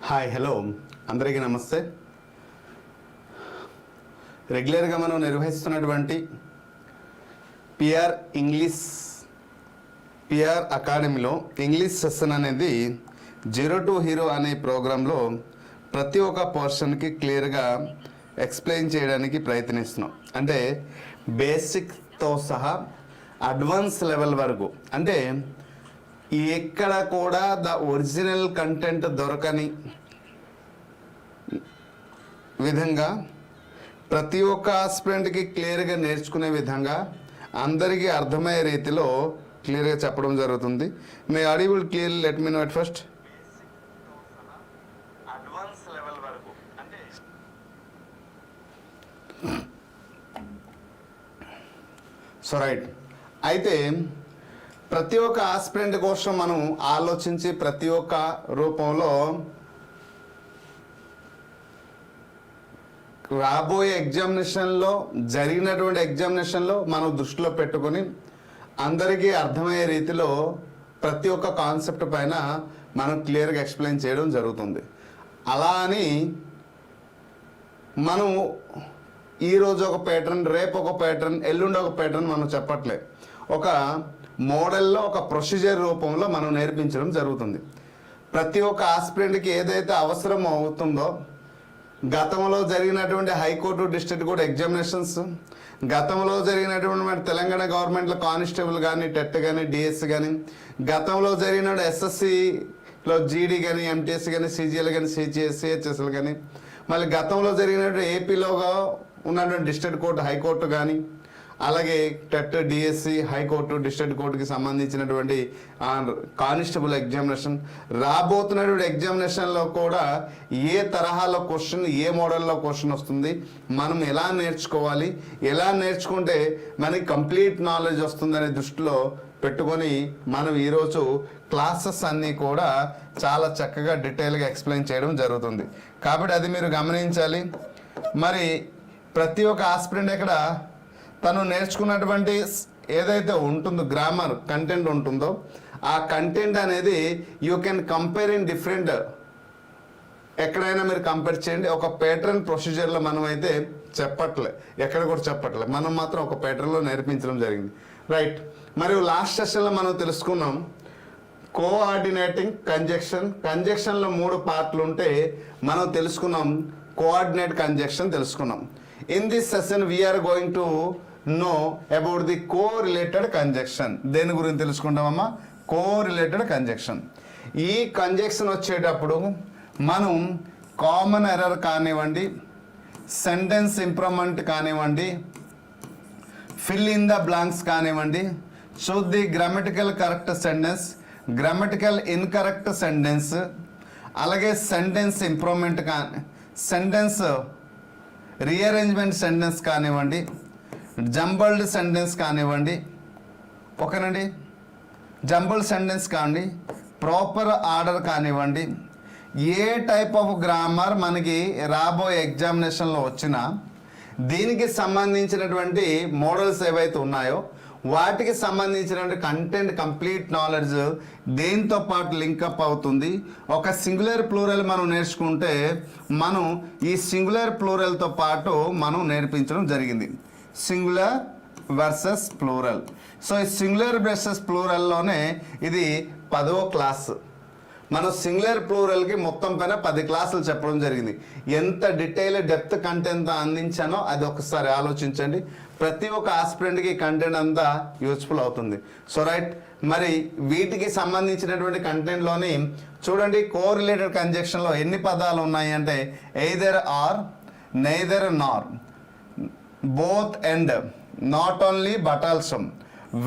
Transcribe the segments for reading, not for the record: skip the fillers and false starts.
Hi hello అందరికీ నమస్తే. రెగ్యులర్గా మనం నిర్వహిస్తున్నటువంటి పిఆర్ అకాడమీలో ఇంగ్లీష్ సెషన్ అనేది 0 to హీరో అనే ప్రోగ్రాంలో ప్రతి ఒక్క పోర్షన్కి క్లియర్గా ఎక్స్ప్లెయిన్ చేయడానికి ప్రయత్నిస్తున్నాం. అంటే బేసిక్తో సహా అడ్వాన్స్ లెవెల్ వరకు, అంటే ఎక్కడ కూడా ద ఒరిజినల్ కంటెంట్ దొరకని విధంగా ప్రతి ఒక్క ఆస్పిరెంట్కి క్లియర్గా నేర్చుకునే విధంగా అందరికీ అర్థమయ్యే రీతిలో క్లియర్గా చెప్పడం జరుగుతుంది. May audible clear let me know at first. Advance level వరకు అంటే సో రైట్. అయితే ప్రతి ఒక్క ఆస్పిరెంట్ కోసం మనం ఆలోచించి ప్రతి ఒక్క రూపంలో రాబోయే ఎగ్జామినేషన్లో జరిగినటువంటి ఎగ్జామినేషన్లో మనం దృష్టిలో పెట్టుకొని అందరికీ అర్థమయ్యే రీతిలో ప్రతి ఒక్క కాన్సెప్ట్ పైన మనం క్లియర్గా ఎక్స్ప్లెయిన్ చేయడం జరుగుతుంది. అలా అని మనం ఈరోజు ఒక ప్యాటర్న్, రేపు ఒక ప్యాటర్న్, ఎల్లుండి ఒక ప్యాటర్న్ మనం చెప్పట్లే. ఒక మోడల్లో, ఒక ప్రొసీజర్ రూపంలో మనం నేర్పించడం జరుగుతుంది. ప్రతి ఒక్క ఆస్పిరెంట్కి ఏదైతే అవసరం అవుతుందో, గతంలో జరిగినటువంటి హైకోర్టు, డిస్ట్రిక్ట్ కోర్టు ఎగ్జామినేషన్స్, గతంలో జరిగినటువంటి మన తెలంగాణ గవర్నమెంట్లో కానిస్టేబుల్ కానీ, టెట్ కానీ, డిఎస్ కానీ, గతంలో జరిగిన ఎస్ఎస్సిలో జీడీ కానీ, ఎంటీఎస్ కానీ, సిజిఎల్ కానీ, సిహెచ్ఎస్ఎల్ కానీ, మళ్ళీ గతంలో జరిగినటువంటి ఏపీలో ఉన్నటువంటి డిస్ట్రిక్ట్ కోర్టు, హైకోర్టు కానీ, అలాగే టెట్, డిఎస్సి, హైకోర్టు, డిస్ట్రిక్ట్ కోర్టుకి సంబంధించినటువంటి కానిస్టేబుల్ ఎగ్జామినేషన్, రాబోతున్నటువంటి ఎగ్జామినేషన్లో కూడా ఏ తరహాలో క్వశ్చన్, ఏ మోడల్లో క్వశ్చన్ వస్తుంది, మనం ఎలా నేర్చుకోవాలి, ఎలా నేర్చుకుంటే మనకి కంప్లీట్ నాలెడ్జ్ వస్తుందనే దృష్టిలో పెట్టుకొని మనం ఈరోజు క్లాసెస్ అన్నీ కూడా చాలా చక్కగా డీటెయిల్గా ఎక్స్ప్లెయిన్ చేయడం జరుగుతుంది. కాబట్టి అది మీరు గమనించాలి. మరి ప్రతి ఒక్క ఆస్పిరెంట్ ఇక్కడ తను నేర్చుకున్నటువంటి ఏదైతే ఉంటుందో గ్రామర్ కంటెంట్ ఉంటుందో, ఆ కంటెంట్ అనేది you can compare in different, ఎక్కడైనా మీరు కంపేర్ చేయండి. ఒక ప్యాటర్న్ ప్రొసీజర్లో మనం అయితే చెప్పట్లే, ఎక్కడ కూడా చెప్పట్లే, మనం మాత్రం ఒక ప్యాటర్న్లో నేర్పించడం జరిగింది. రైట్. మరియు లాస్ట్ సెషన్లో మనం తెలుసుకున్నాం కోఆర్డినేటింగ్ కంజక్షన్. కంజక్షన్లో 3 పార్ట్లు ఉంటే మనం తెలుసుకున్నాం కోఆర్డినేట్ కంజక్షన్ తెలుసుకున్నాం. In this session we are going to know about the correlated conjunction. దేని గురించి తెలుసుకుంటామమ్మా? Correlated conjunction. ఈ కంజక్షన్ వచ్చేటప్పుడు మనం కామన్ ఎర్రర్ కానివ్వండి, సెంటెన్స్ ఇంప్రూవ్మెంట్ కానివ్వండి, ఫిల్ ఇన్ ద బ్లాంక్స్ కానివ్వండి, choose the grammatical correct sentence, grammatical incorrect sentence, అలాగే sentence improvement sentence rearrangement sentence కానివ్వండి, జంబల్డ్ సెంటెన్స్ కానివ్వండి, ఓకేనండి, జంబల్డ్ సెంటెన్స్ కానివ్వండి, ప్రాపర్ ఆర్డర్ కానివ్వండి, ఏ టైప్ ఆఫ్ గ్రామర్ మనకి రాబోయే ఎగ్జామినేషన్లో వచ్చినా దీనికి సంబంధించినటువంటి మోడల్స్ ఏవైతే ఉన్నాయో వాటికి సంబంధించినటువంటి కంటెంట్ కంప్లీట్ నాలెడ్జ్ దేంతో పాటు లింకప్ అవుతుంది. ఒక సింగులర్ ప్లూరల్ మనం నేర్చుకుంటే మనం ఈ సింగులర్ ప్లూరల్తో పాటు మనం నేర్పించడం జరిగింది, సింగులర్ వర్సెస్ ప్లూరల్. సో ఈ సింగులర్ వర్సెస్ ప్లూరల్లోనే ఇది 10వ క్లాస్. మనం సింగులర్ ప్లూరల్కి మొత్తం పైన 10 క్లాసులు చెప్పడం జరిగింది. ఎంత డీటెయిల్ డెప్త్ కంటెంట్ అందించానో అది ఒకసారి ఆలోచించండి. ప్రతి ఒక్క ఆస్పిరెంట్కి కంటెంట్ అంతా యూస్ఫుల్ అవుతుంది. So right. మరి వీటికి సంబంధించినటువంటి కంటెంట్లోని చూడండి, కోరిలేటెడ్ కంజక్షన్లో ఎన్ని పదాలు ఉన్నాయి అంటే either or, neither nor, both and, not only but also,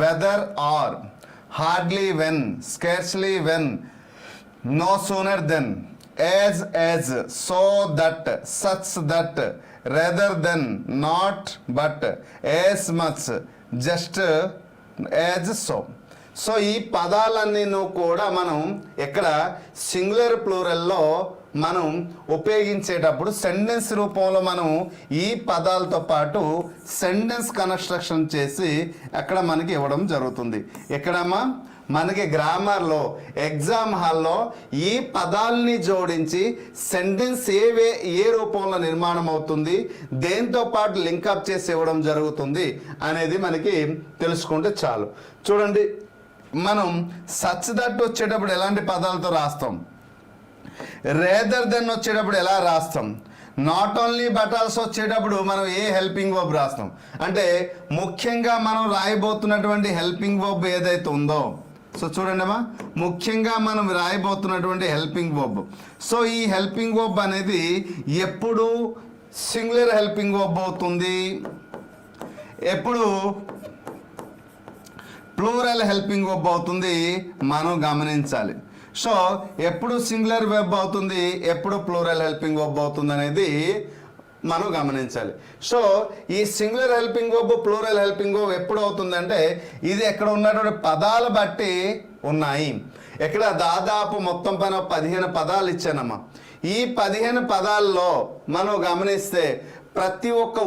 whether or, hardly when, scarcely when, no sooner than, as, so that, such that, rather than, not but, as much, just as so. So ఈ పదాలన్నీ కూడా మనం ఇక్కడ singular ప్లూరల్లో మనం ఉపయోగించేటప్పుడు sentence రూపంలో మనం ఈ పదాలతో పాటు సెంటెన్స్ కన్స్ట్రక్షన్ చేసి అక్కడ మనకి ఇవ్వడం జరుగుతుంది. ఎక్కడమ్మా మనకి గ్రామర్లో ఎగ్జామ్ హాల్లో ఈ పదాలని జోడించి సెంటెన్స్ ఏ రూపంలో నిర్మాణం అవుతుంది, దేంతో పాటు లింకప్ చేసి ఇవ్వడం జరుగుతుంది అనేది మనకి తెలుసుకుంటే చాలు. చూడండి, మనం సచ్ దట్ వచ్చేటప్పుడు ఎలాంటి పదాలతో రాస్తాం, రేదర్ దెన్ వచ్చేటప్పుడు ఎలా రాస్తాం, నాట్ ఓన్లీ బట్ ఆల్సో వచ్చేటప్పుడు మనం ఏ హెల్పింగ్ వర్బ్ రాస్తాం. అంటే ముఖ్యంగా మనం రాయబోతున్నటువంటి హెల్పింగ్ వర్బ్ ఏదైతే ఉందో, సో చూడండి అమ్మా, ముఖ్యంగా మనం రాయబోతున్నటువంటి హెల్పింగ్ వర్బ్. సో ఈ హెల్పింగ్ వర్బ్ అనేది ఎప్పుడు సింగులర్ హెల్పింగ్ వర్బ్ అవుతుంది, ఎప్పుడు ప్లూరల్ హెల్పింగ్ వర్బ్ అవుతుంది మనం గమనించాలి. సో ఎప్పుడు సింగులర్ వెబ్ అవుతుంది, ఎప్పుడు ప్లూరల్ హెల్పింగ్ వెబ్ అవుతుంది అనేది మనం గమనించాలి. సో ఈ singular helping verb, plural helping verb ఎప్పుడు అవుతుందంటే ఇది ఎక్కడ ఉన్నటువంటి పదాలు బట్టి ఉన్నాయి. ఇక్కడ దాదాపు మొత్తం పైన 15 పదాలు ఇచ్చానమ్మా. ఈ 15 పదాల్లో మనం గమనిస్తే ప్రతి ఒక్క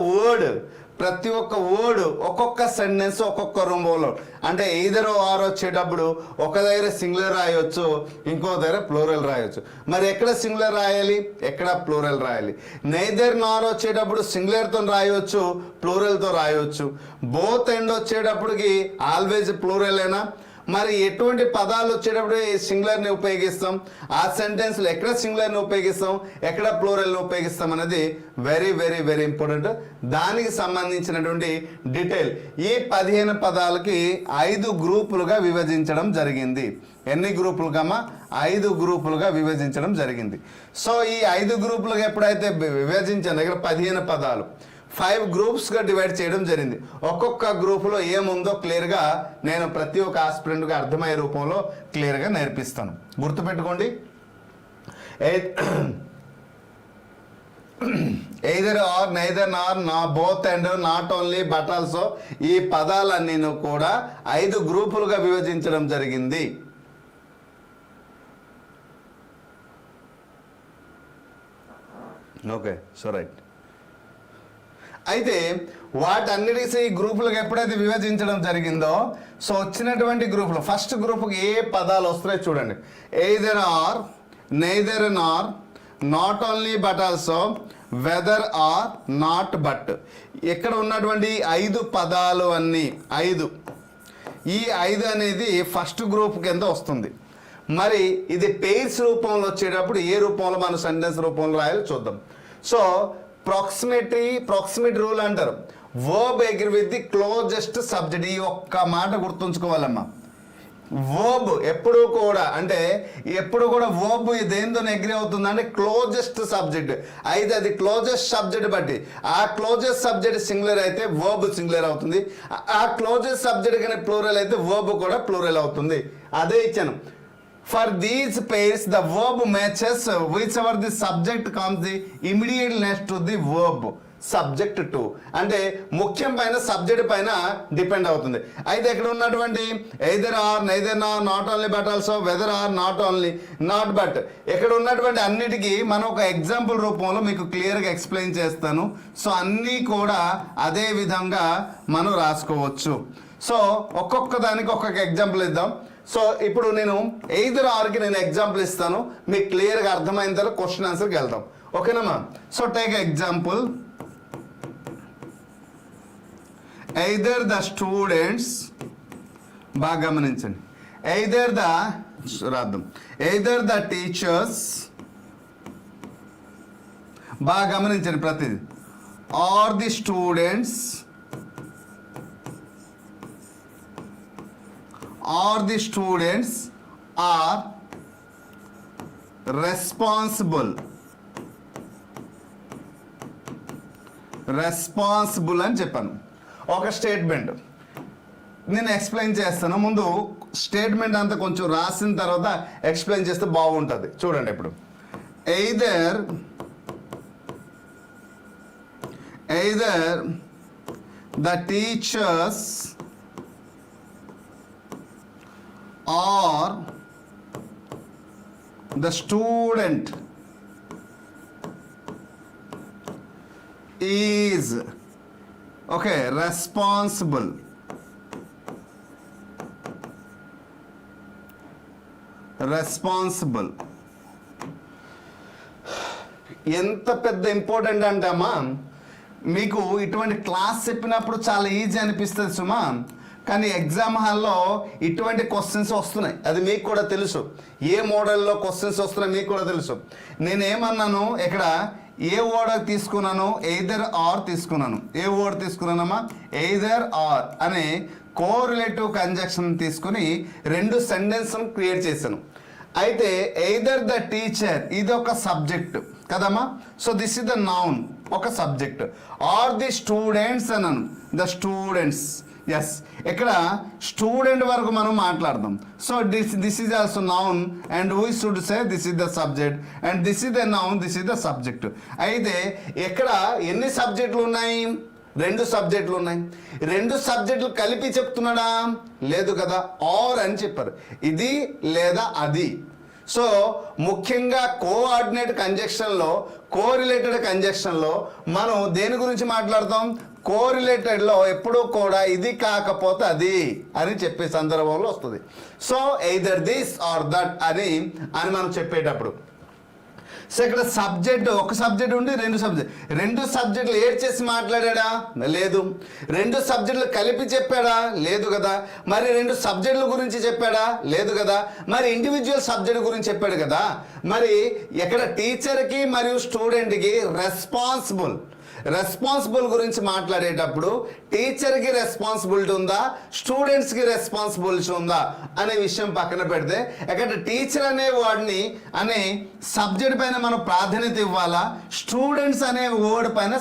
వర్డ్ ఒక్కొక్క సెంటెన్స్ ఒక్కొక్క రూపంలో, అంటే ఈదరో ఆర్ వచ్చేటప్పుడు ఒక దగ్గర సింగులర్ రాయొచ్చు, ఇంకో దగ్గర ప్లూరల్ రాయొచ్చు. మరి ఎక్కడ సింగులర్ రాయాలి, ఎక్కడ ప్లూరల్ రాయాలి? నైదర్ నార్ వచ్చేటప్పుడు సింగులర్తో రాయొచ్చు, ప్లూరల్తో రాయొచ్చు. బోత్ ఎండ్ వచ్చేటప్పటికి ఆల్వేజ్ ప్లూరలేనా? మరి ఎటువంటి పదాలు వచ్చేటప్పుడు సింగులర్ని ఉపయోగిస్తాం, ఆ సెంటెన్స్లో ఎక్కడ సింగులర్ని ఉపయోగిస్తాం, ఎక్కడ ప్లూరల్ని ఉపయోగిస్తాం అనేది వెరీ వెరీ వెరీ ఇంపార్టెంట్. దానికి సంబంధించినటువంటి డీటెయిల్ ఈ 15 పదాలకి 5 గ్రూపులుగా విభజించడం జరిగింది. ఎన్ని గ్రూపులుగా? 5 గ్రూపులుగా విభజించడం జరిగింది. సో ఈ 5 గ్రూపులుగా ఎప్పుడైతే విభజించాను, దగ్గర 15 పదాలు 5 గ్రూప్స్గా డివైడ్ చేయడం జరిగింది. ఒక్కొక్క గ్రూపులో ఏముందో క్లియర్గా నేను ప్రతి ఒక్క ఆస్పిరెంట్గా అర్థమయ్యే రూపంలో క్లియర్గా నేర్పిస్తాను. గుర్తుపెట్టుకోండి, either or, neither Nar, both and, not only but also, ఈ పదాలన్నీ కూడా 5 గ్రూపులుగా విభజించడం జరిగింది. Okay, so right. అయితే వాటన్నిటికీ ఈ గ్రూపులకు ఎప్పుడైతే విభజించడం జరిగిందో, సో వచ్చినటువంటి గ్రూపులు ఫస్ట్ గ్రూప్కి ఏ పదాలు వస్తున్నాయి చూడండి. Either or, neither nor, not only but also, whether or, not but. ఇక్కడ ఉన్నటువంటి 5 పదాలు అన్నీ 5, ఈ 5 అనేది ఫస్ట్ గ్రూప్ కింద వస్తుంది. మరి ఇది పెయిర్స్ రూపంలో వచ్చేటప్పుడు ఏ రూపంలో మన సెంటెన్స్ రూపంలో రాయాలో చూద్దాం. సో ప్రాక్సిమిటీ రూల్ అంటారు. Verb agree with the closest subject. ఈ ఒక్క మాట గుర్తుంచుకోవాలమ్మా. వర్బ్ ఎప్పుడు కూడా వర్బ్ దేంతో అగ్రీ అవుతుంది అంటే క్లోజెస్ట్ సబ్జెక్ట్ అయితే అది క్లోజెస్ట్ సబ్జెక్ట్ బట్టి, ఆ క్లోజెస్ట్ సబ్జెక్ట్ సింగులర్ అయితే వర్బ్ సింగులర్ అవుతుంది, ఆ క్లోజెస్ట్ సబ్జెక్ట్ కానీ ప్లూరల్ అయితే వర్బ్ కూడా ప్లూరల్ అవుతుంది. అదే ఇచ్చాను. For these pairs, the verb matches whichever the subject comes the immediate next to the verb. Subject to అంటే ముఖ్యం పైన సబ్జెక్ట్ పైన డిపెండ్ అవుతుంది. అయితే ఇక్కడ ఉన్నటువంటి either or, neither nor, not only but also, whether or, not only, not but, ఇక్కడ ఉన్నటువంటి అన్నిటికీ మనం ఒక ఎగ్జాంపుల్ రూపంలో మీకు క్లియర్గా ఎక్స్ప్లెయిన్ చేస్తాను. సో అన్నీ కూడా అదే విధంగా మనం రాసుకోవచ్చు. సో ఒక్కొక్క దానికి ఒక్కొక్క ఎగ్జాంపుల్ ఇద్దాం. సో ఇప్పుడు నేను ఎయిదర్ ఆర్కి నేను ఎగ్జాంపుల్ ఇస్తాను, మీకు క్లియర్గా అర్థమైన తర్వాత క్వశ్చన్ ఆన్సర్కి వెళ్దాం. ఓకేనమ్మా? So take example. Either the students, బాగా గమనించండి, ఎయిదర్ ద టీచర్స్, బాగా గమనించండి ప్రతిదీ, or the students, or the students are responsible అని చెప్పాను. ఒక స్టేట్మెంట్ నేను ఎక్స్ప్లెయిన్ చేస్తాను. ముందు స్టేట్మెంట్ అంతా కొంచెం రాసిన తర్వాత ఎక్స్ప్లెయిన్ చేస్తే బాగుంటుంది. చూడండి, ఇప్పుడు either the teachers or the student is responsible responsible. ఎంత పెద్ద ఇంపార్టెంట్ అంటే అమ్మా, మీకు ఇటువంటి క్లాస్ చెప్పినప్పుడు చాలా ఈజీ అనిపిస్తుంది సుమా, కానీ ఎగ్జామ్ హాల్లో ఇటువంటి క్వశ్చన్స్ వస్తున్నాయి, అది మీకు కూడా తెలుసు. ఏ మోడల్లో క్వశ్చన్స్ వస్తున్నాయి మీకు కూడా తెలుసు. నేనేమన్నాను ఇక్కడ, ఏ వర్డ్ తీసుకున్నాను, ఎయిదర్ ఆర్ తీసుకున్నాను. ఏ వర్డ్ తీసుకున్నానమ్మా, ఎయిదర్ ఆర్ అనే కోరిలేటివ్ కంజంక్షన్ తీసుకుని 2 సెంటెన్స్ను క్రియేట్ చేశాను. అయితే ఎయిదర్ ద టీచర్ ఇది ఒక సబ్జెక్ట్ కదమ్మా, so this is the noun ఒక సబ్జెక్ట్. ఆర్ ది స్టూడెంట్స్ అన్నాను, ద స్టూడెంట్స్. ఎస్, ఇక్కడ స్టూడెంట్ వరకు మనం మాట్లాడదాం. So this is also noun and we should say this is the subject and this is the noun, this is the subject. అయితే ఇక్కడ ఎన్ని సబ్జెక్టులు ఉన్నాయి, 2 సబ్జెక్టులు ఉన్నాయి. 2 సబ్జెక్టులు కలిపి చెప్తున్నాడా, లేదు కదా, ఆర్ అని చెప్పారు, ఇది లేదా అది. సో ముఖ్యంగా కోఆర్డినేట్ కంజంక్షన్లో, కోరిలేటెడ్ కంజంక్షన్లో మనం దేని గురించి మాట్లాడతాం, కోరిలేటెడ్లో ఎప్పుడూ కూడా ఇది కాకపోతే అది అని చెప్పే సందర్భంలో వస్తుంది. So either this or that అని మనం చెప్పేటప్పుడు. సో ఇక్కడ సబ్జెక్ట్, ఒక సబ్జెక్ట్ ఉండి 2 సబ్జెక్టులు ఏడ్ చేసి మాట్లాడా, లేదు. 2 సబ్జెక్టులు కలిపి చెప్పాడా, లేదు కదా. మరి 2 సబ్జెక్టుల గురించి చెప్పాడా, లేదు కదా. మరి ఇండివిజువల్ సబ్జెక్ట్ గురించి చెప్పాడు కదా. మరి ఇక్కడ టీచర్కి మరియు స్టూడెంట్కి రెస్పాన్సిబుల్ గురించి మాట్లాడేటప్పుడు టీచర్కి రెస్పాన్సిబిలిటీ ఉందా, స్టూడెంట్స్కి రెస్పాన్సిబిలిటీ ఉందా అనే విషయం పక్కన పెడితే, ఇక్కడ టీచర్ అనే వాడిని అనే సబ్జెక్ట్ పైన మనం ప్రాధాన్యత ఇవ్వాలా, స్టూడెంట్స్ అనే వర్డ్ పైన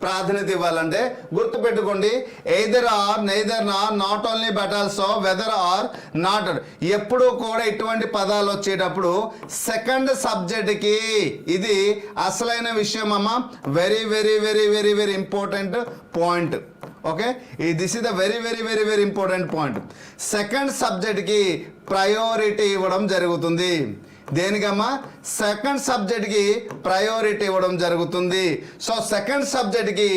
ప్రాధాన్యత ఇవ్వాలంటే గుర్తుపెట్టుకోండి, either or, neither nor, not only but also, whether or, not. ఎప్పుడూ కూడా ఇటువంటి పదాలు వచ్చేటప్పుడు సెకండ్ సబ్జెక్ట్కి, ఇది అసలైన విషయం అమ్మ, very very very very very important point. Okay, this is the very very very very important point. Second సబ్జెక్ట్కి ప్రయారిటీ ఇవ్వడం జరుగుతుంది. దేనికమ్మా, సెకండ్ సబ్జెక్ట్కి ప్రయారిటీ ఇవ్వడం జరుగుతుంది. సో సెకండ్ సబ్జెక్ట్కి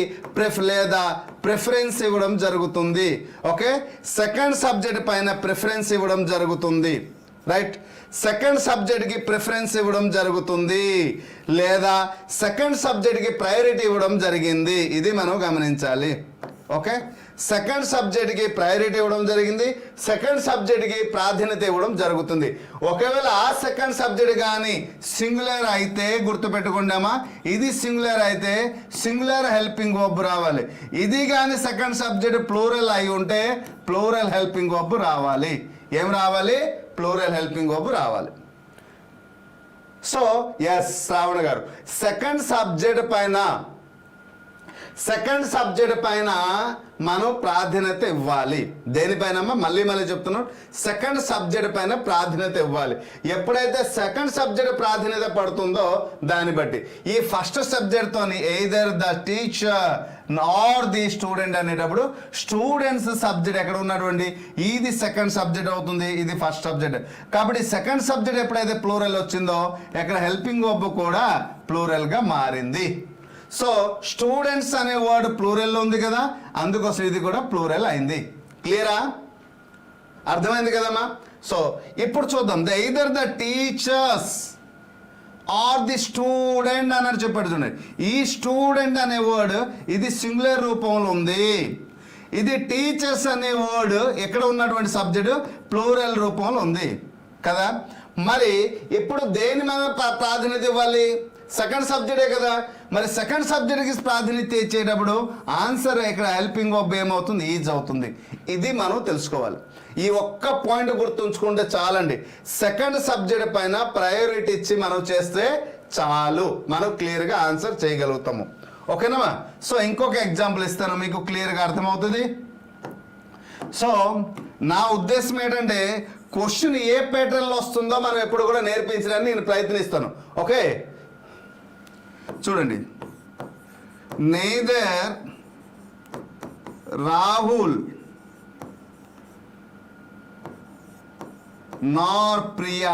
లేదా ప్రిఫరెన్స్ ఇవ్వడం జరుగుతుంది. ఓకే, సెకండ్ సబ్జెక్ట్ పైన ప్రిఫరెన్స్ ఇవ్వడం జరుగుతుంది. రైట్, సెకండ్ సబ్జెక్ట్కి ప్రిఫరెన్స్ ఇవ్వడం జరుగుతుంది లేదా సెకండ్ సబ్జెక్ట్కి ప్రయారిటీ ఇవ్వడం జరిగింది, ఇది మనం గమనించాలి. ఓకే, సెకండ్ సబ్జెక్ట్కి ప్రయారిటీ ఇవ్వడం జరిగింది, సెకండ్ సబ్జెక్ట్కి ప్రాధాన్యత ఇవ్వడం జరుగుతుంది. ఒకవేళ ఆ సెకండ్ సబ్జెక్ట్ కానీ సింగులర్ అయితే గుర్తుపెట్టుకుంటామా, ఇది సింగులర్ అయితే సింగులర్ హెల్పింగ్ వర్బ్ రావాలి. ఇది కానీ సెకండ్ సబ్జెక్ట్ ప్లూరల్ అయి ఉంటే ప్లూరల్ హెల్పింగ్ వర్బ్ రావాలి. ఏం రావాలి, ప్లూరల్ హెల్పింగ్ వర్బ్ రావాలి. సో ఎస్ శ్రావణ గారు, సెకండ్ సబ్జెక్ట్ పైన మనం ప్రాధాన్యత ఇవ్వాలి. దేనిపైన మళ్ళీ చెప్తున్నాం, సెకండ్ సబ్జెక్ట్ పైన ప్రాధాన్యత ఇవ్వాలి. ఎప్పుడైతే సెకండ్ సబ్జెక్ట్ ప్రాధాన్యత పడుతుందో దాన్ని బట్టి, ఈ ఫస్ట్ సబ్జెక్ట్తోని either the teacher or the student అనేటప్పుడు స్టూడెంట్స్ సబ్జెక్ట్ ఎక్కడ ఉన్నటువంటి, ఇది సెకండ్ సబ్జెక్ట్ అవుతుంది, ఇది ఫస్ట్ సబ్జెక్ట్. కాబట్టి సెకండ్ సబ్జెక్ట్ ఎప్పుడైతే ప్లూరల్ వచ్చిందో ఇక్కడ హెల్పింగ్ వర్బ్ కూడా ప్లూరల్గా మారింది. సో స్టూడెంట్స్ అనే వర్డ్ ప్లూరల్లో ఉంది కదా, అందుకోసం ఇది కూడా ప్లూరల్ అయింది. క్లియరా, అర్థమైంది కదమ్మా. సో ఇప్పుడు చూద్దాం, the either the teachers or the student అన్నట్టు చెప్పాడు చూడండి. ఈ స్టూడెంట్ అనే వర్డ్ ఇది సింగులర్ రూపంలో ఉంది. ఇది టీచర్స్ అనే వర్డ్ ఎక్కడ ఉన్నటువంటి సబ్జెక్టు ప్లూరల్ రూపంలో ఉంది కదా. మరి ఇప్పుడు దేని మీద ప్రాధాన్యత ఇవ్వాలి, సెకండ్ సబ్జెక్టే కదా. మరి సెకండ్ సబ్జెక్ట్కి ప్రాధాన్యత ఇచ్చేటప్పుడు ఆన్సర్ ఇక్కడ హెల్పింగ్ వర్బ్ ఏమవుతుంది, ఈజ్ అవుతుంది. ఇది మనం తెలుసుకోవాలి. ఈ ఒక్క పాయింట్ గుర్తుంచుకుంటే చాలండి. సెకండ్ సబ్జెక్ట్ పైన ప్రయారిటీ ఇచ్చి మనం చేస్తే చాలు, మనం క్లియర్గా ఆన్సర్ చేయగలుగుతాము. ఓకేనా. సో ఇంకొక ఎగ్జాంపుల్ ఇస్తాను, మీకు క్లియర్గా అర్థమవుతుంది. సో నా ఉద్దేశం ఏంటంటే క్వశ్చన్ ఏ ప్యాటర్న్లో వస్తుందో మనం ఎప్పుడు కూడా నేర్పించడానికి నేను ప్రయత్నిస్తాను. ఓకే, చూడండి, neither Rahul Nar Priya,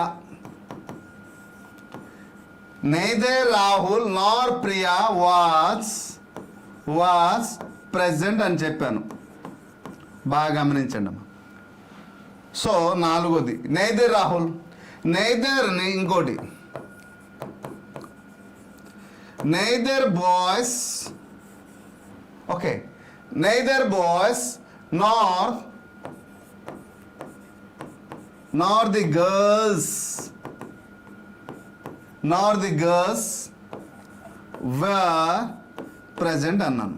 neither Rahul Nar Priya was present అని చెప్పాను. బాగా గమనించండి అమ్మా. సో 4వది నెయిదర్ రాహుల్. నెయిదర్ ఇంకోటి neither boys, okay, neither boys nor the girls were present అన్నాను.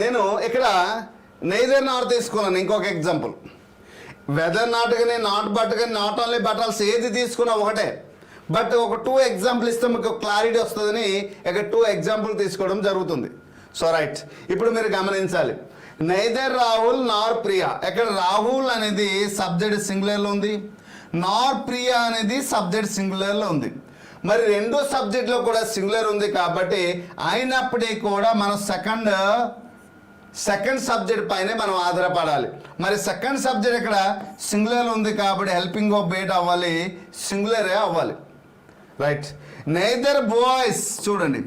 నేను ఇక్కడ నెయిదర్ నాట్ తీసుకున్నాను. ఇంకొక ఎగ్జాంపుల్, వెదర్ నాట్ కానీ నాట్ బట్ కానీ నాట్ ఓన్లీ బటల్స్ ఏది తీసుకున్నా ఒకటే. బట్ ఒక 2 ఎగ్జాంపుల్ ఇస్తే మీకు క్లారిటీ వస్తుందని ఇక్కడ 2 ఎగ్జాంపుల్ తీసుకోవడం జరుగుతుంది. సో రైట్, ఇప్పుడు మీరు గమనించాలి, నైదర్ రాహుల్ నార్ ప్రియా. ఇక్కడ రాహుల్ అనేది సబ్జెక్ట్ సింగులర్లో ఉంది, నార్ ప్రియా అనేది సబ్జెక్ట్ సింగులర్లో ఉంది. మరి 2 సబ్జెక్ట్లో కూడా సింగులర్ ఉంది కాబట్టి అయినప్పటికీ కూడా మనం సెకండ్ సబ్జెక్ట్ పైనే మనం ఆధారపడాలి. మరి సెకండ్ సబ్జెక్ట్ ఇక్కడ సింగులర్ ఉంది కాబట్టి హెల్పింగ్ ఆఫ్ బేట్ అవ్వాలి, సింగులరే అవ్వాలి. రైట్, నైదర్ బాయ్స్ చూడండి,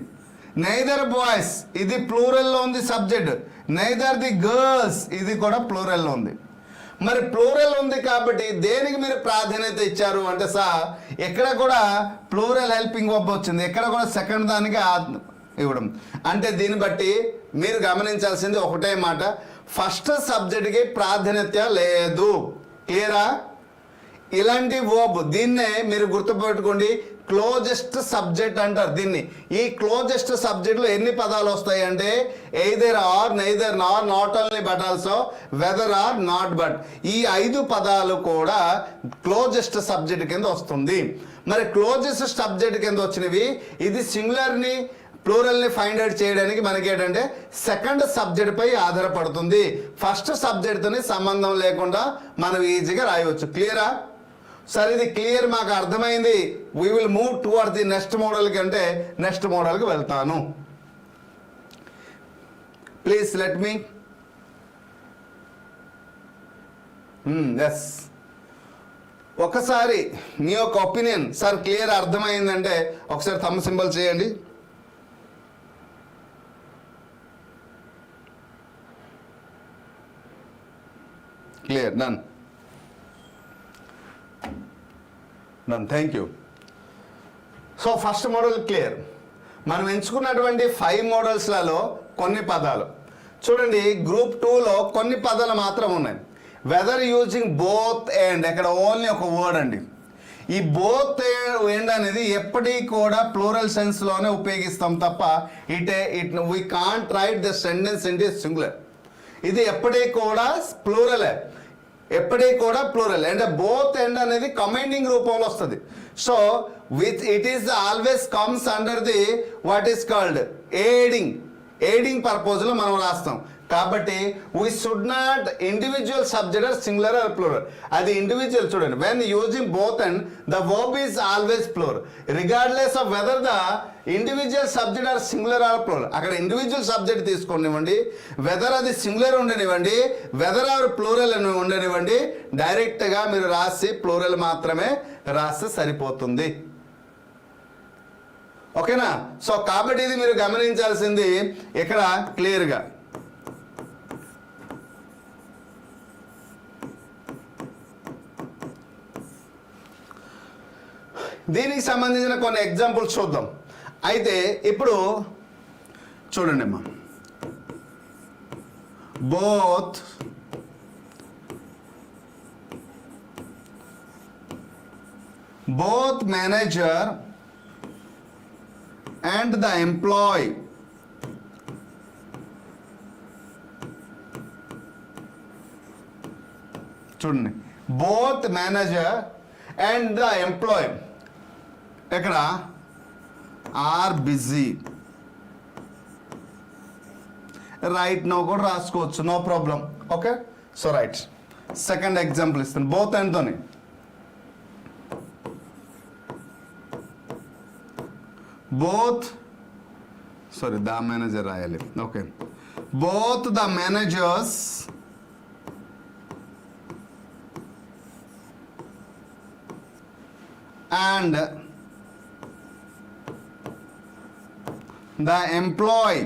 నైదర్ బాయ్స్ ఇది ప్లూరల్లో ఉంది సబ్జెక్ట్, నైదర్ ది గర్ల్స్ ఇది కూడా ప్లూరల్లో ఉంది. మరి ప్లూరల్ ఉంది కాబట్టి దేనికి మీరు ప్రాధాన్యత ఇచ్చారు అంటే ఎక్కడ కూడా ప్లూరల్ హెల్పింగ్ వర్బ్ వచ్చింది, ఎక్కడ కూడా సెకండ్ దానికి ఇవ్వడం. అంటే దీన్ని బట్టి మీరు గమనించాల్సింది ఒకటే మాట, ఫస్ట్ సబ్జెక్ట్కి ప్రాధాన్యత లేదు. క్లియరా? ఇలాంటి వర్బ్ దీన్నే మీరు గుర్తుపెట్టుకోండి, క్లోజెస్ట్ సబ్జెక్ట్ అంటారు దీన్ని. ఈ క్లోజెస్ట్ సబ్జెక్ట్లో ఎన్ని పదాలు వస్తాయి అంటే either or, neither nor, not only but also, whether or, not but. ఈ 5 పదాలు కూడా క్లోజెస్ట్ సబ్జెక్ట్ కింద వస్తుంది. మరి క్లోజెస్ట్ సబ్జెక్ట్ కింద వచ్చినవి ఇది సింగులర్ని ప్లూరల్ని ఫైండ్ అవుట్ చేయడానికి మనకి ఏంటంటే సెకండ్ సబ్జెక్ట్ పై ఆధారపడుతుంది. ఫస్ట్ సబ్జెక్ట్తోని సంబంధం లేకుండా మనం ఈజీగా రాయవచ్చు. క్లియరా? సరే, ఇది క్లియర్, మాకు అర్థమైంది. We will move toward the next మోడల్కి, అంటే నెక్స్ట్ మోడల్కి వెళ్తాను. ప్లీజ్ లెట్ మీ ఎస్ ఒకసారి మీ యొక్క ఒపీనియన్ సార్ క్లియర్ అర్థమైందంటే ఒకసారి థంబ్ సింబల్ చేయండి. Clear, done, thank you. So first model clear. మనం ఎంచుకున్నటువంటి 5 మోడల్స్లలో కొన్ని పదాలు చూడండి. గ్రూప్ 2లో కొన్ని పదాలు మాత్రం ఉన్నాయి. వెదర్ యూజింగ్ బోత్ అండ్, ఇక్కడ ఓన్లీ ఒక వర్డ్ అండి. ఈ బోత్ అండ్ అనేది ఎప్పటికీ కూడా ప్లూరల్ సెన్స్లోనే ఉపయోగిస్తాం తప్ప we can't right the sentence in the singular. ఇది ఎప్పటికీ కూడా ప్లూరలే, ఎప్పటికీ కూడా ప్లూరల్. అంటే బోత్ ఎండ్ అనేది కమాండింగ్ రూపంలో వస్తుంది. So it is always comes under the what is called aiding పర్పస్లో మనం రాస్తాం. కాబట్టి we should not individual subject or singular or plural. అది ఇండివిజువల్ చూడండి. When using both and the verb is always plural regardless of whether the individual subject or singular or plural. అక్కడ individual subject తీసుకోనివ్వండి, whether అది singular ఉండనివ్వండి, whether or plural అని ఉండనివ్వండి, డైరెక్ట్గా మీరు రాసి ప్లూరల్ మాత్రమే రాస్తే సరిపోతుంది. ఓకేనా? సో కాబట్టి ఇది మీరు గమనించాల్సింది ఇక్కడ క్లియర్గా. దీనికి సంబంధించిన కొన్ని ఎగ్జాంపుల్స్ చూద్దాం. అయితే ఇప్పుడు చూడండి అమ్మా, both manager and the employee చూడండి, both manager and the employee ఇక్కడ ఆర్ బిజీ. రైట్ నో కూడా రాసుకోవచ్చు, no problem. Okay, so right, second example ఇస్తాను. బోత్ అండ్తోని ద మేనేజర్ రాయాలి. Okay, both the managers and the employee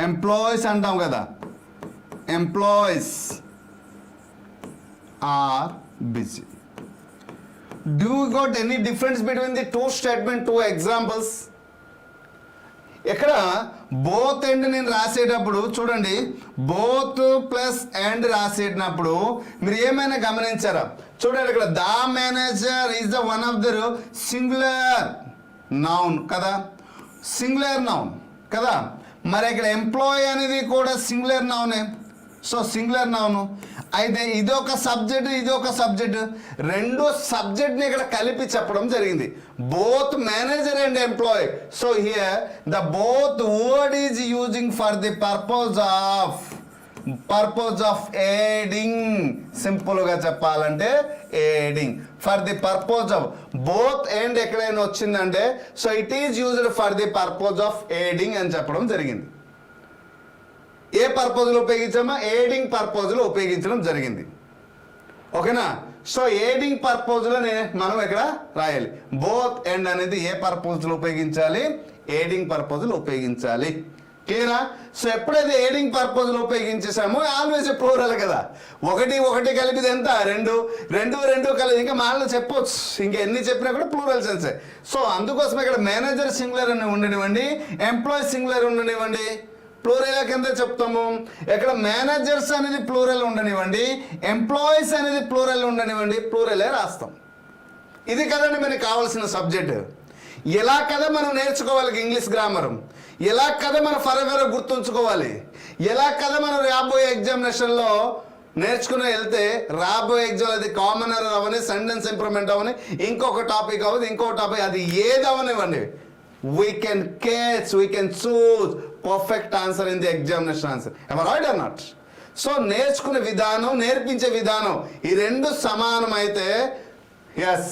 employees అంటాం కదా, employees are busy. Do you got any difference between the two statement, two examples? ఇక్కడ both and నేను రాసేటప్పుడు చూడండి, both plus and రాసేటప్పుడు మీరు ఏమైనా గమనించారా? చూడండి, ఇక్కడ the manager is the one of the singular noun కదా, సింగులర్ నౌన్ కదా. మరి ఇక్కడ ఎంప్లాయీ అనేది కూడా సింగులర్ నౌనే. సో సింగులర్ నౌను అయితే ఇదొక సబ్జెక్ట్, ఇదొక సబ్జెక్ట్, రెండు సబ్జెక్ట్ని ఇక్కడ కలిపి చెప్పడం జరిగింది, both manager and employee. So here the both word is using for the purpose of aiding. సింపుల్గా చెప్పాలంటే aiding, for the purpose of. Both and ఎక్కడైనా వచ్చిందంటే so it is used for the purpose of aiding అని చెప్పడం జరిగింది. ఏ పర్పస్లో ఉపయోగించామా? Aiding పర్పస్లో ఉపయోగించడం జరిగింది. ఓకేనా? సో ఎయిడింగ్ పర్పస్లో మనం ఇక్కడ రాయాలి. బోత్ అండ్ అనేది ఏ పర్పస్లో ఉపయోగించాలి? ఎయిడింగ్ పర్పస్లో ఉపయోగించాలి. క్లియరా? సో ఎప్పుడైతే ఎయిడింగ్ పర్పస్లో ఉపయోగించేసామో ఆల్వేస్ ప్లూరల్ కదా, ఒకటి ఒకటి కలిపిది ఎంత? రెండు, రెండు రెండు కలిపి ఇంకా మాటలు చెప్పొచ్చు, ఇంకా ఎన్ని చెప్పినా కూడా ప్లూరల్ సెన్సే. సో అందుకోసం ఇక్కడ మేనేజర్ సింగులర్ అని ఉండనివ్వండి, ఎంప్లాయీ సింగులర్ ఉండనివ్వండి, ప్లూరల్ కింద చెప్తాము. ఇక్కడ మేనేజర్స్ అనేది ప్లూరల్ ఉండనివ్వండి, ఎంప్లాయీస్ అనేది ప్లూరల్ ఉండనివ్వండి, ప్లూరలే రాస్తాం. ఇది కదండి మనకి కావాల్సిన సబ్జెక్ట్. ఎలా కదా మనం నేర్చుకోవాలి ఇంగ్లీష్ గ్రామర్, ఎలా కదా మనం ఫరెవర్ గుర్తుంచుకోవాలి, ఎలా కదా మనం రాబోయే ఎగ్జామినేషన్లో నేర్చుకుని వెళ్తే రాబోయే ఎగ్జామ్ అది కామనర్ అవని, సెంటెన్స్ ఇంప్రూవ్మెంట్ అవని, ఇంకొక టాపిక్ అవ్వదు, ఇంకొక టాపిక్, అది ఏది అవనివ్వండి, we can catch, we can choose perfect answer in the examination answer. Am I right or not? So నేర్చుకునే విధానం, నేర్పించే విధానం ఈ రెండు సమానమైతే ఎస్,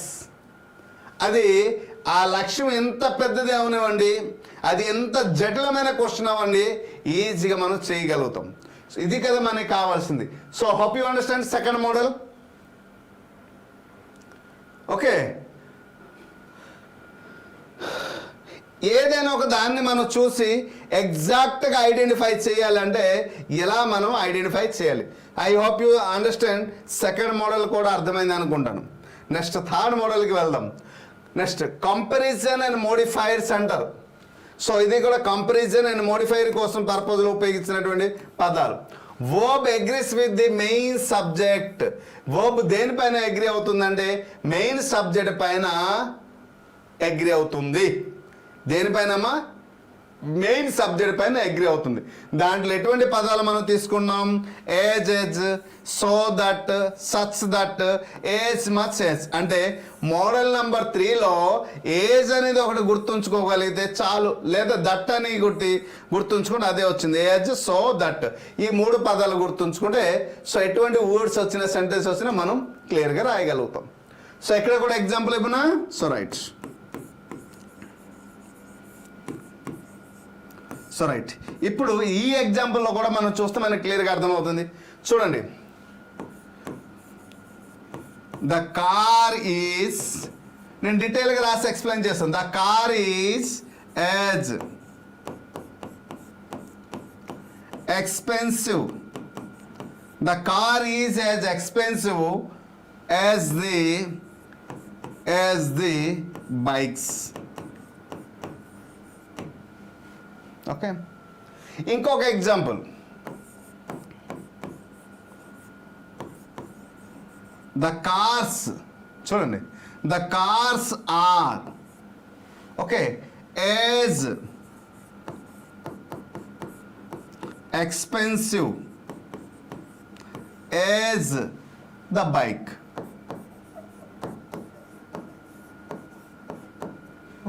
అది ఆ లక్ష్యం ఎంత పెద్దది అవనివ్వండి, అది ఎంత జటిలమైన క్వశ్చన్ అవ్వండి, ఈజీగా మనం చేయగలుగుతాం. సో ఇది కదా మనకి కావాల్సింది. So hope you understand second model. Okay, ఏదైనా ఒక దాన్ని మనం చూసి ఎగ్జాక్ట్గా ఐడెంటిఫై చేయాలంటే ఎలా మనం ఐడెంటిఫై చేయాలి? I hope you understand. Second model కూడా అర్థమైంది అనుకుంటాను. నెక్స్ట్ థర్డ్ మోడల్కి వెళ్దాం. నెక్స్ట్ కంపారిజన్ అండ్ మోడిఫైర్స్ అంటారు. సో ఇది కూడా కంపారిజన్ అండ్ మోడిఫైర్ కోసం పర్పస్లో ఉపయోగించినటువంటి పదాలు. Verb agrees with the main subject. Verb దేనిపైన అగ్రీ అవుతుందంటే మెయిన్ సబ్జెక్ట్ పైన అగ్రీ అవుతుంది. దేనిపైనమ్మా? మెయిన్ సబ్జెక్ట్ పైన అగ్రీ అవుతుంది. దాంట్లో ఎటువంటి పదాలు మనం తీసుకున్నాం? As as, so that, such that, as much as. అంటే మోడల్ నెంబర్ 3లో ఏజ్ అనేది ఒకటి గుర్తుంచుకోగలిగితే చాలు, లేదా దట్ అని గుర్తుంచుకుంటే అదే వచ్చింది, ఏజ్, సో దట్. ఈ మూడు పదాలు గుర్తుంచుకుంటే సో ఎటువంటి వర్డ్స్ వచ్చినా, సెంటెన్స్ వచ్చినా మనం క్లియర్గా రాయగలుగుతాం. సో ఇక్కడ కూడా ఎగ్జాంపుల్ ఇవ్వనా? So right. సో రైట్, ఇప్పుడు ఈ ఎగ్జాంపుల్లో కూడా మనం చూస్తే మనకు క్లియర్గా అర్థమవుతుంది. చూడండి, ద కార్ ఈజ్, నేను డీటెయిల్గా రాసి ఎక్స్ప్లెయిన్ చేస్తాను. The car is as expensive. The car is as expensive as the bikes. Okay, ఇంకొక ఎగ్జాంపుల్. ద కార్స్, చూడండి, the cars are okay as expensive as the bike.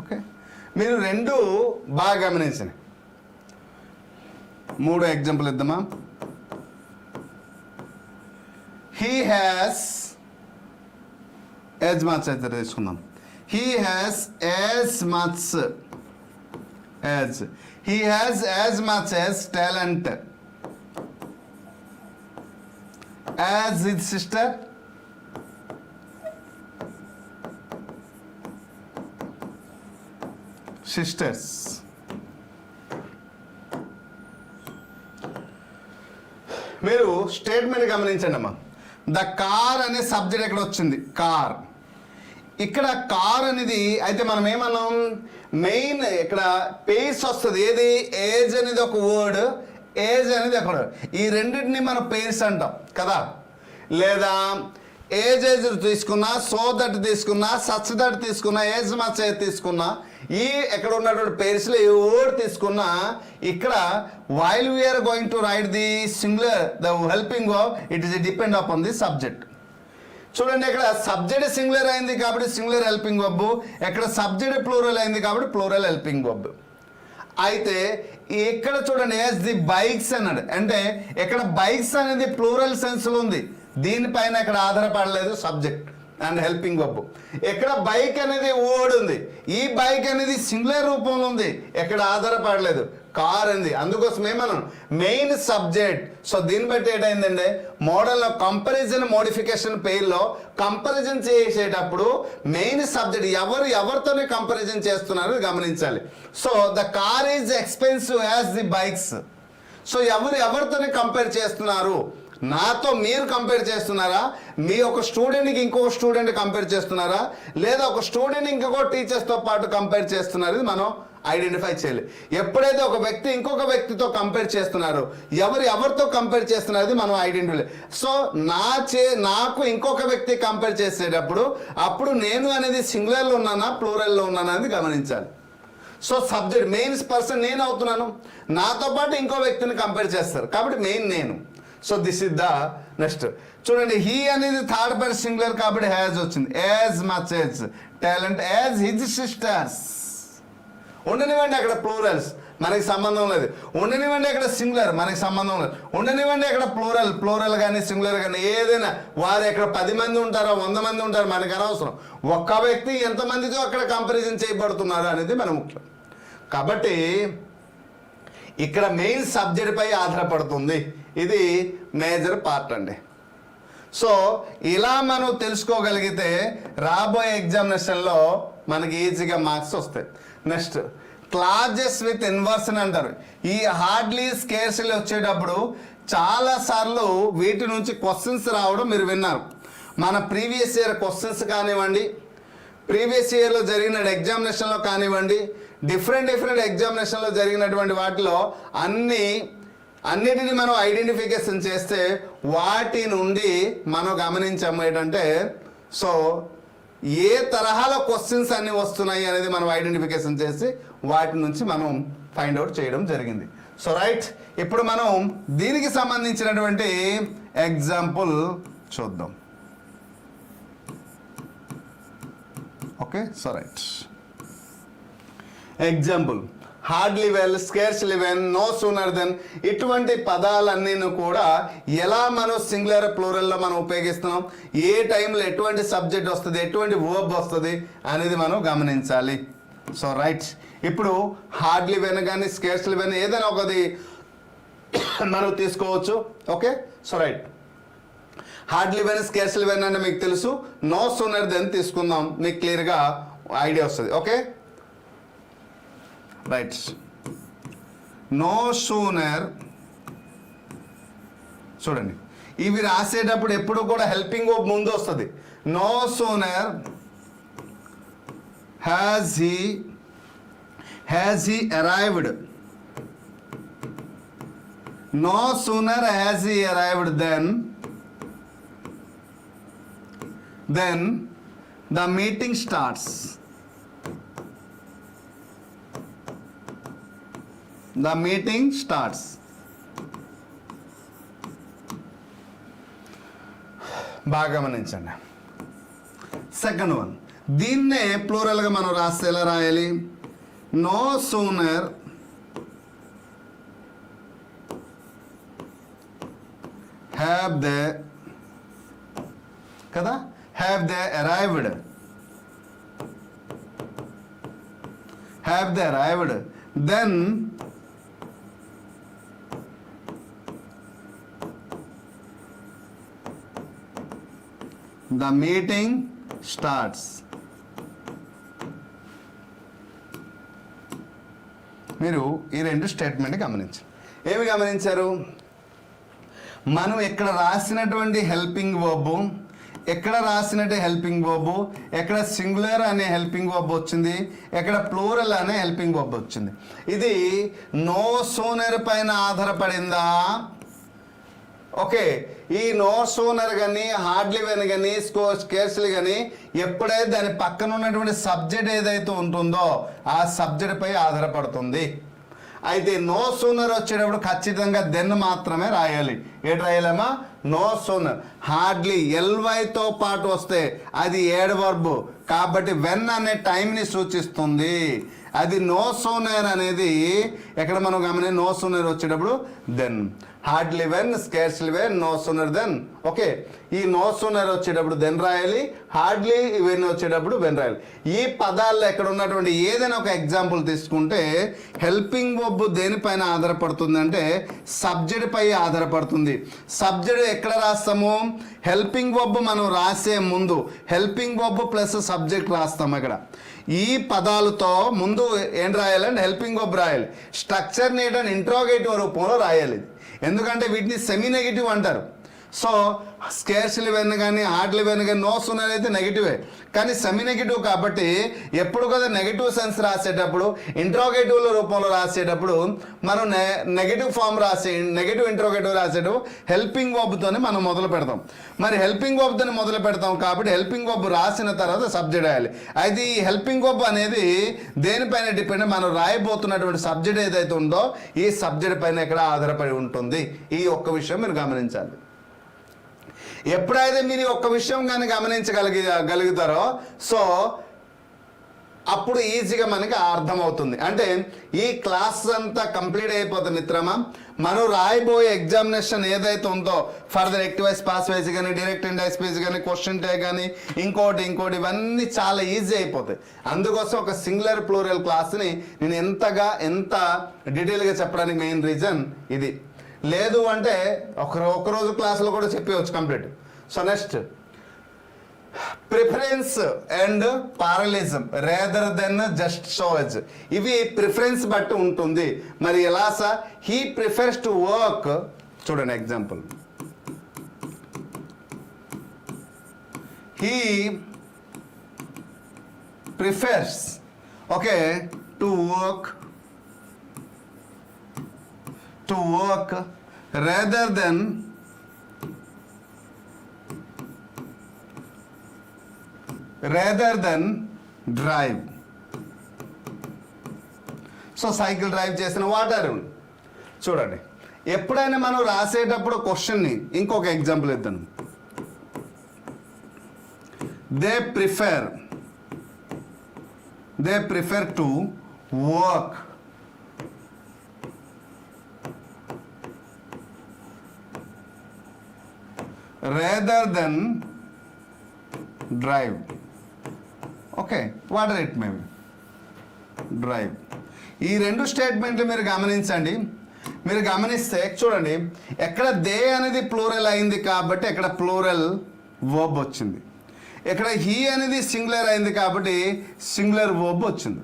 Okay, మీరు రెండు బాగా గమనించండి. మూడో ఎగ్జాంపుల్ ఇద్దామా? హీ హ్యాస్, యాజ్ మచ్ అయితే తీసుకుందాం. He has as much as, he has as much as talent as his sister. Sisters. మీరు స్టేట్మెంట్ గమనించండి అమ్మా. ద కార్ అనే సబ్జెక్ట్ ఎక్కడ వచ్చింది, కార్. ఇక్కడ కార్ అనేది అయితే మనం ఏమన్నాం, మెయిన్ ఇక్కడ పేర్స్ వస్తుంది. ఏది, ఏజ్ అనేది ఒక వర్డ్, ఏజ్ అనేది ఒక word. ఈ రెండింటిని మనం పేర్స్ అంటాం కదా. లేదా ఏజ్ తీసుకున్నా, సో దట్ తీసుకున్నా, సచ్ దట్ తీసుకున్నా, ఏజ్ మచ్ తీసుకున్నా, ఈ ఎక్కడ ఉన్నటువంటి పేర్స్లో ఏ వర్డ్ తీసుకున్నా, ఇక్కడ while we are going to write the singular the helping verb, it is depend upon the subject. చూడండి, ఇక్కడ సబ్జెక్ట్ సింగులర్ అయింది కాబట్టి సింగులర్ హెల్పింగ్ వర్బ్, ఎక్కడ సబ్జెక్ట్ ప్లూరల్ అయింది కాబట్టి ప్లూరల్ హెల్పింగ్ వర్బ్. అయితే ఇక్కడ చూడండి, యాజ్ ది బైక్స్ అన్నాడు, అంటే ఇక్కడ బైక్స్ అనేది ప్లూరల్ సెన్స్లో ఉంది. దీనిపైన ఇక్కడ ఆధారపడలేదు సబ్జెక్ట్ అండ్ హెల్పింగ్ వర్బ్. ఇక్కడ బైక్ అనేది వర్డ్ ఉంది, ఈ బైక్ అనేది సింగులర్ రూపంలో ఉంది, ఎక్కడ ఆధారపడలేదు, కార్ ఉంది. అందుకోసమే మనం మెయిన్ సబ్జెక్ట్. సో దీన్ని బట్టి ఏంటైందండి, మోడల్లో కంపారిజన్ మోడిఫికేషన్ పేర్లో కంపారిజన్ చేసేటప్పుడు మెయిన్ సబ్జెక్ట్ ఎవరితోనే కంపారిజన్ చేస్తున్నారో గమనించాలి. So the car is expensive as the bikes. So ఎవరితోనే కంపేర్ చేస్తున్నారు, నాతో మీరు కంపేర్ చేస్తున్నారా, మీ ఒక స్టూడెంట్కి ఇంకొక స్టూడెంట్ కంపేర్ చేస్తున్నారా, లేదా ఒక స్టూడెంట్ ఇంకొక టీచర్స్తో పాటు కంపేర్ చేస్తున్నారు, ఇది మనం ఐడెంటిఫై చేయాలి. ఎప్పుడైతే ఒక వ్యక్తి ఇంకొక వ్యక్తితో కంపేర్ చేస్తున్నారు, ఎవరితో కంపేర్ చేస్తున్నది మనం ఐడెంటిఫై. సో నాకు ఇంకొక వ్యక్తి కంపేర్ చేసేటప్పుడు అప్పుడు నేను అనేది సింగులర్లో ఉన్నానా ప్లూరల్లో ఉన్నానా అనేది గమనించాలి. సో సబ్జెక్ట్ మెయిన్ పర్సన్ నేను అవుతున్నాను, నాతో పాటు ఇంకో వ్యక్తిని కంపేర్ చేస్తారు కాబట్టి మెయిన్ నేను. So this is the next. చూడండి, హీ అనేది థర్డ్ పర్సన్ సింగులర్ కాబట్టి హ్యాజ్ వచ్చింది. As much as talent as his sisters. ఉండనివ్వండి అక్కడ ప్లూరల్స్, మనకి సంబంధం లేదు. ఉండనివ్వండి అక్కడ సింగులర్, మనకి సంబంధం లేదు. ఉండనివ్వండి అక్కడ ప్లూరల్ కానీ సింగులర్ కానీ ఏదైనా, వారు ఎక్కడ 10 మంది ఉంటారో 100 మంది ఉంటారో మనకు అనవసరం. ఒక్క వ్యక్తి ఎంతమందితో అక్కడ కంపారిజన్ చేయబడుతున్నారు అనేది మన ముఖ్యం. కాబట్టి ఇక్కడ మెయిన్ సబ్జెక్ట్ పై ఆధారపడుతుంది, ఇది మేజర్ పార్ట్ అండి. సో ఇలా మనం తెలుసుకోగలిగితే రాబోయే ఎగ్జామినేషన్లో మనకి ఈజీగా మార్క్స్ వస్తాయి. నెక్స్ట్, క్లాజెస్ విత్ ఇన్వర్షన్ అంటారు. ఈ హార్డ్లీ స్కేర్స్లీ వచ్చేటప్పుడు చాలాసార్లు వీటి నుంచి క్వశ్చన్స్ రావడం మీరు విన్నారు. మన ప్రీవియస్ ఇయర్ క్వశ్చన్స్ కానివ్వండి, ప్రీవియస్ ఇయర్లో జరిగిన ఎగ్జామినేషన్లో కానివ్వండి, డిఫరెంట్ ఎగ్జామినేషన్లో జరిగినటువంటి వాటిలో అన్నిటిని మనం ఐడెంటిఫికేషన్ చేస్తే వాటి నుండి మనం గమనించాము ఏంటంటే, సో ఏ తరహాలో క్వశ్చన్స్ అన్నీ వస్తున్నాయి అనేది మనం ఐడెంటిఫికేషన్ చేసి వాటి నుంచి మనం ఫైండ్ అవుట్ చేయడం జరిగింది. సో రైట్, ఇప్పుడు మనం దీనికి సంబంధించినటువంటి ఎగ్జాంపుల్ చూద్దాం. Okay, so right, example hardly when, scarcely when, no sooner then, ఇటువంటి పదాలన్నీ కూడా ఎలా మనం సింగులర్ ప్లూరల్లో మనం ఉపయోగిస్తున్నాం, ఏ టైంలో ఎటువంటి సబ్జెక్ట్ వస్తుంది, ఎటువంటి వర్బ్ వస్తుంది అనేది మనం గమనించాలి. సో రైట్, ఇప్పుడు హార్డ్లీ వెన్ కానీ స్కేర్స్లీ వెన్ ఏదైనా ఒకటి మనం తీసుకోవచ్చు. Okay, so right, hardly when scarcely when అంటే మీకు తెలుసు. నో సూనర్ దెన్ తీసుకుందాం, మీకు క్లియర్గా ఐడియా వస్తుంది. Okay right, no sooner. చూడండి, ఇవి రాసేటప్పుడు ఎప్పుడు కూడా హెల్పింగ్ వర్బ్ ముందు వస్తుంది. No sooner has he arrived, no sooner has he arrived then the meeting starts. The meeting starts. బాగా గమనించండి. సెకండ్ వన్, దీన్నే ప్లూరల్గా మనం రాస్తే ఎలా రాయాలి? నో సూనర్ హ్యావ్ దే కదా, have they arrived, then the meeting starts. మీరు ఈ రెండు స్టేట్మెంట్ గమనించారు. ఏమి గమనించారు? మనం ఇక్కడ రాసినటువంటి హెల్పింగ్ వర్బ్, ఎక్కడ రాసినట్టు హెల్పింగ్ వర్బ్, ఎక్కడ సింగులర్ అనే హెల్పింగ్ వర్బ్ వచ్చింది, ఎక్కడ ప్లూరల్ అనే హెల్పింగ్ వర్బ్ వచ్చింది. ఇది నో సూనర్ పైన ఆధారపడిందా? ఓకే, ఈ నో సూనర్ కానీ హార్డ్లీ వెన్ కానీ స్కేర్స్లీ కానీ ఎప్పుడైతే దాని పక్కన ఉన్నటువంటి సబ్జెక్ట్ ఏదైతే ఉంటుందో ఆ సబ్జెక్ట్ పై ఆధారపడుతుంది. అయితే నో సూనర్ వచ్చేటప్పుడు ఖచ్చితంగా దెన్ మాత్రమే రాయాలి. ఏటి రాయాలమ్మా? No sooner. హార్డ్లీ ఎల్వైతో పాటు వస్తే అది ఏడ్ వర్బ్ కాబట్టి వెన్ అనే టైంని సూచిస్తుంది. అది నో సూనర్ అనేది ఎక్కడ మనం గమని నో సూనర్ వచ్చేటప్పుడు then, hardly when, scarcely when, no sooner then. Okay, ఈ నో సూనర్ వచ్చేటప్పుడు దెన్ రాయాలి, హార్డ్లీ వెన్ వచ్చేటప్పుడు వెన్ రాయాలి. ఈ పదాల్లో ఎక్కడ ఉన్నటువంటి ఏదైనా ఒక ఎగ్జాంపుల్ తీసుకుంటే హెల్పింగ్ వర్బ్ దేనిపైన ఆధారపడుతుంది అంటే సబ్జెక్ట్ పై ఆధారపడుతుంది. సబ్జెక్ట్ ఎక్కడ రాస్తాము? హెల్పింగ్ వర్బ్ మనం రాసే ముందు హెల్పింగ్ వర్బ్ ప్లస్ సబ్జెక్ట్ రాస్తాము. ఇక్కడ ఈ పదాలతో ముందు ఏం రాయాలంటే హెల్పింగ్ వర్బ్ రాయాలి. స్ట్రక్చర్ని ఏంటంటే ఇంట్రోగేటివ్ రూపంలో రాయాలి. ఎందుకంటే వీటిని సెమీ నెగిటివ్ అంటారు. సో స్కేర్స్లీ వెన్ కానీ హార్డ్లీ వెన్ కానీ నో సూనర్ అయితే నెగిటివే, కానీ సెమీ నెగిటివ్ కాబట్టి ఎప్పుడు కదా నెగిటివ్ సెన్స్ రాసేటప్పుడు ఇంట్రోగేటివ్ రూపంలో రాసేటప్పుడు మనం నెగిటివ్ ఫామ్ నెగిటివ్ ఇంట్రోగేటివ్ రాసేటప్పుడు హెల్పింగ్ వర్బ్తోనే మనం మొదలు పెడతాం. మరి హెల్పింగ్ వర్బ్తోనే మొదలు పెడతాం కాబట్టి హెల్పింగ్ వర్బ్ రాసిన తర్వాత సబ్జెక్ట్ రాయాలి. అయితే ఈ హెల్పింగ్ వర్బ్ అనేది దేనిపైన డిపెండ్? మనం రాయబోతున్నటువంటి సబ్జెక్ట్ ఏదైతే ఉందో ఈ సబ్జెక్ట్ పైన ఎక్కడ ఆధారపడి ఉంటుంది. ఈ ఒక్క విషయం మీరు గమనించాలి. ఎప్పుడైతే మీరు ఒక్క విషయం కానీ గమనించగలుగుతారో సో అప్పుడు ఈజీగా మనకి అర్థమవుతుంది. అంటే ఈ క్లాస్ అంతా కంప్లీట్ అయిపోతుంది మిత్రమా. మనం రాయబోయే ఎగ్జామినేషన్ ఏదైతే ఉందో further active voice, pass voice కానీ డైరెక్ట్ ఇండైరెక్ట్ స్పీచ్ కానీ క్వశ్చన్ ట్యాగ్ కానీ ఇంకోటి ఇవన్నీ చాలా ఈజీ అయిపోతాయి. అందుకోసం ఒక సింగులర్ ప్లూరల్ క్లాస్ని నేను ఎంత డీటెయిల్గా చెప్పడానికి మెయిన్ రీజన్ ఇది. లేదు అంటే ఒక రోజు క్లాసులో కూడా చెప్పవచ్చు complete. So next preference and parallelism rather than just shows. ఇవి ప్రిఫరెన్స్ బట్టి ఉంటుంది. మరి ఎలా sir? He prefers to work. చూడండి example, he prefers okay to work rather than drive. So cycle drive చేసిన వాటర్. చూడండి, ఎప్పుడైనా మనం రాసేటప్పుడు క్వశ్చన్ని ఇంకొక ఎగ్జాంపుల్ ఇద్దాం. They prefer to work rather than drive. Okay, what it may be drive. ఈ రెండు స్టేట్మెంట్లు మీరు గమనించండి. మీరు గమనిస్తే చూడండి, ఎక్కడ దే అనేది ప్లూరల్ అయింది కాబట్టి ఎక్కడ ప్లూరల్ వర్బ్ వచ్చింది. ఇక్కడ హీ అనేది సింగులర్ అయింది కాబట్టి సింగులర్ వర్బ్ వచ్చింది.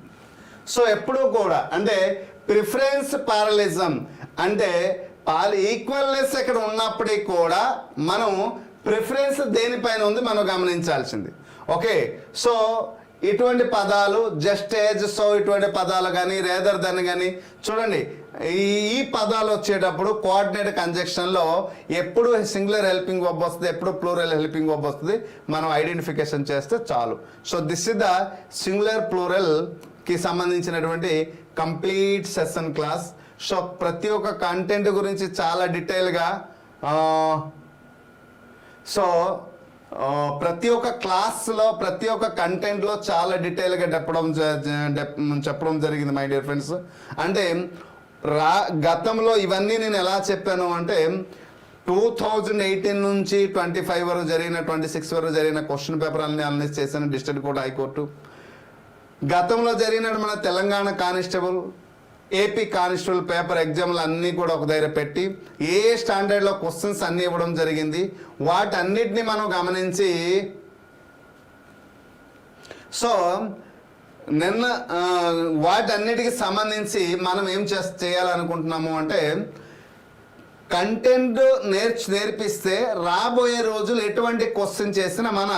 సో ఎప్పుడూ కూడా అంటే ప్రిఫరెన్స్ పారలిజం అంటే ఈక్వల్నెస్ ఇక్కడ ఉన్నప్పటికీ కూడా మనం ప్రిఫరెన్స్ దేనిపైన ఉంది మనం గమనించాల్సింది. ఓకే, సో ఇటువంటి పదాలు జస్ట్ ఏజ్, సో ఇటువంటి పదాలు కానీ రేదర్ దెన్ కానీ చూడండి, ఈ పదాలు వచ్చేటప్పుడు కోఆర్డినేట్ కంజంక్షన్లో ఎప్పుడు సింగులర్ హెల్పింగ్ వర్బ్ వస్తుంది, ఎప్పుడు ప్లూరల్ హెల్పింగ్ వర్బ్ వస్తుంది మనం ఐడెంటిఫికేషన్ చేస్తే చాలు. So this is the singular ప్లూరల్కి సంబంధించినటువంటి కంప్లీట్ సెషన్ క్లాస్. సో ప్రతి ఒక్క కంటెంట్ గురించి చాలా డీటెయిల్గా ప్రతి ఒక్క క్లాస్లో ప్రతి ఒక్క కంటెంట్లో చాలా డీటెయిల్గా చెప్పడం జరిగింది మై డియర్ ఫ్రెండ్స్. అంటే గతంలో ఇవన్నీ నేను ఎలా చెప్పాను అంటే 2018 నుంచి 25 వరకు జరిగిన 26 వరకు జరిగిన క్వశ్చన్ పేపర్ అన్ని అనలైజ్ చేశాను. డిస్ట్రిక్ట్ కోర్ట్, హైకోర్టు, గతంలో జరిగిన మన Telangana constable, AP constable paper ఎగ్జామ్లు అన్నీ కూడా ఒక దగ్గర పెట్టి ఏ స్టాండర్డ్లో క్వశ్చన్స్ అన్నీ ఇవ్వడం జరిగింది. వాటన్నిటిని మనం గమనించి సో నిన్న వాటన్నిటికి సంబంధించి మనం ఏం చేయాలనుకుంటున్నాము అంటే కంటెంట్ నేర్పిస్తే రాబోయే రోజులు ఎటువంటి క్వశ్చన్ చేసినా మన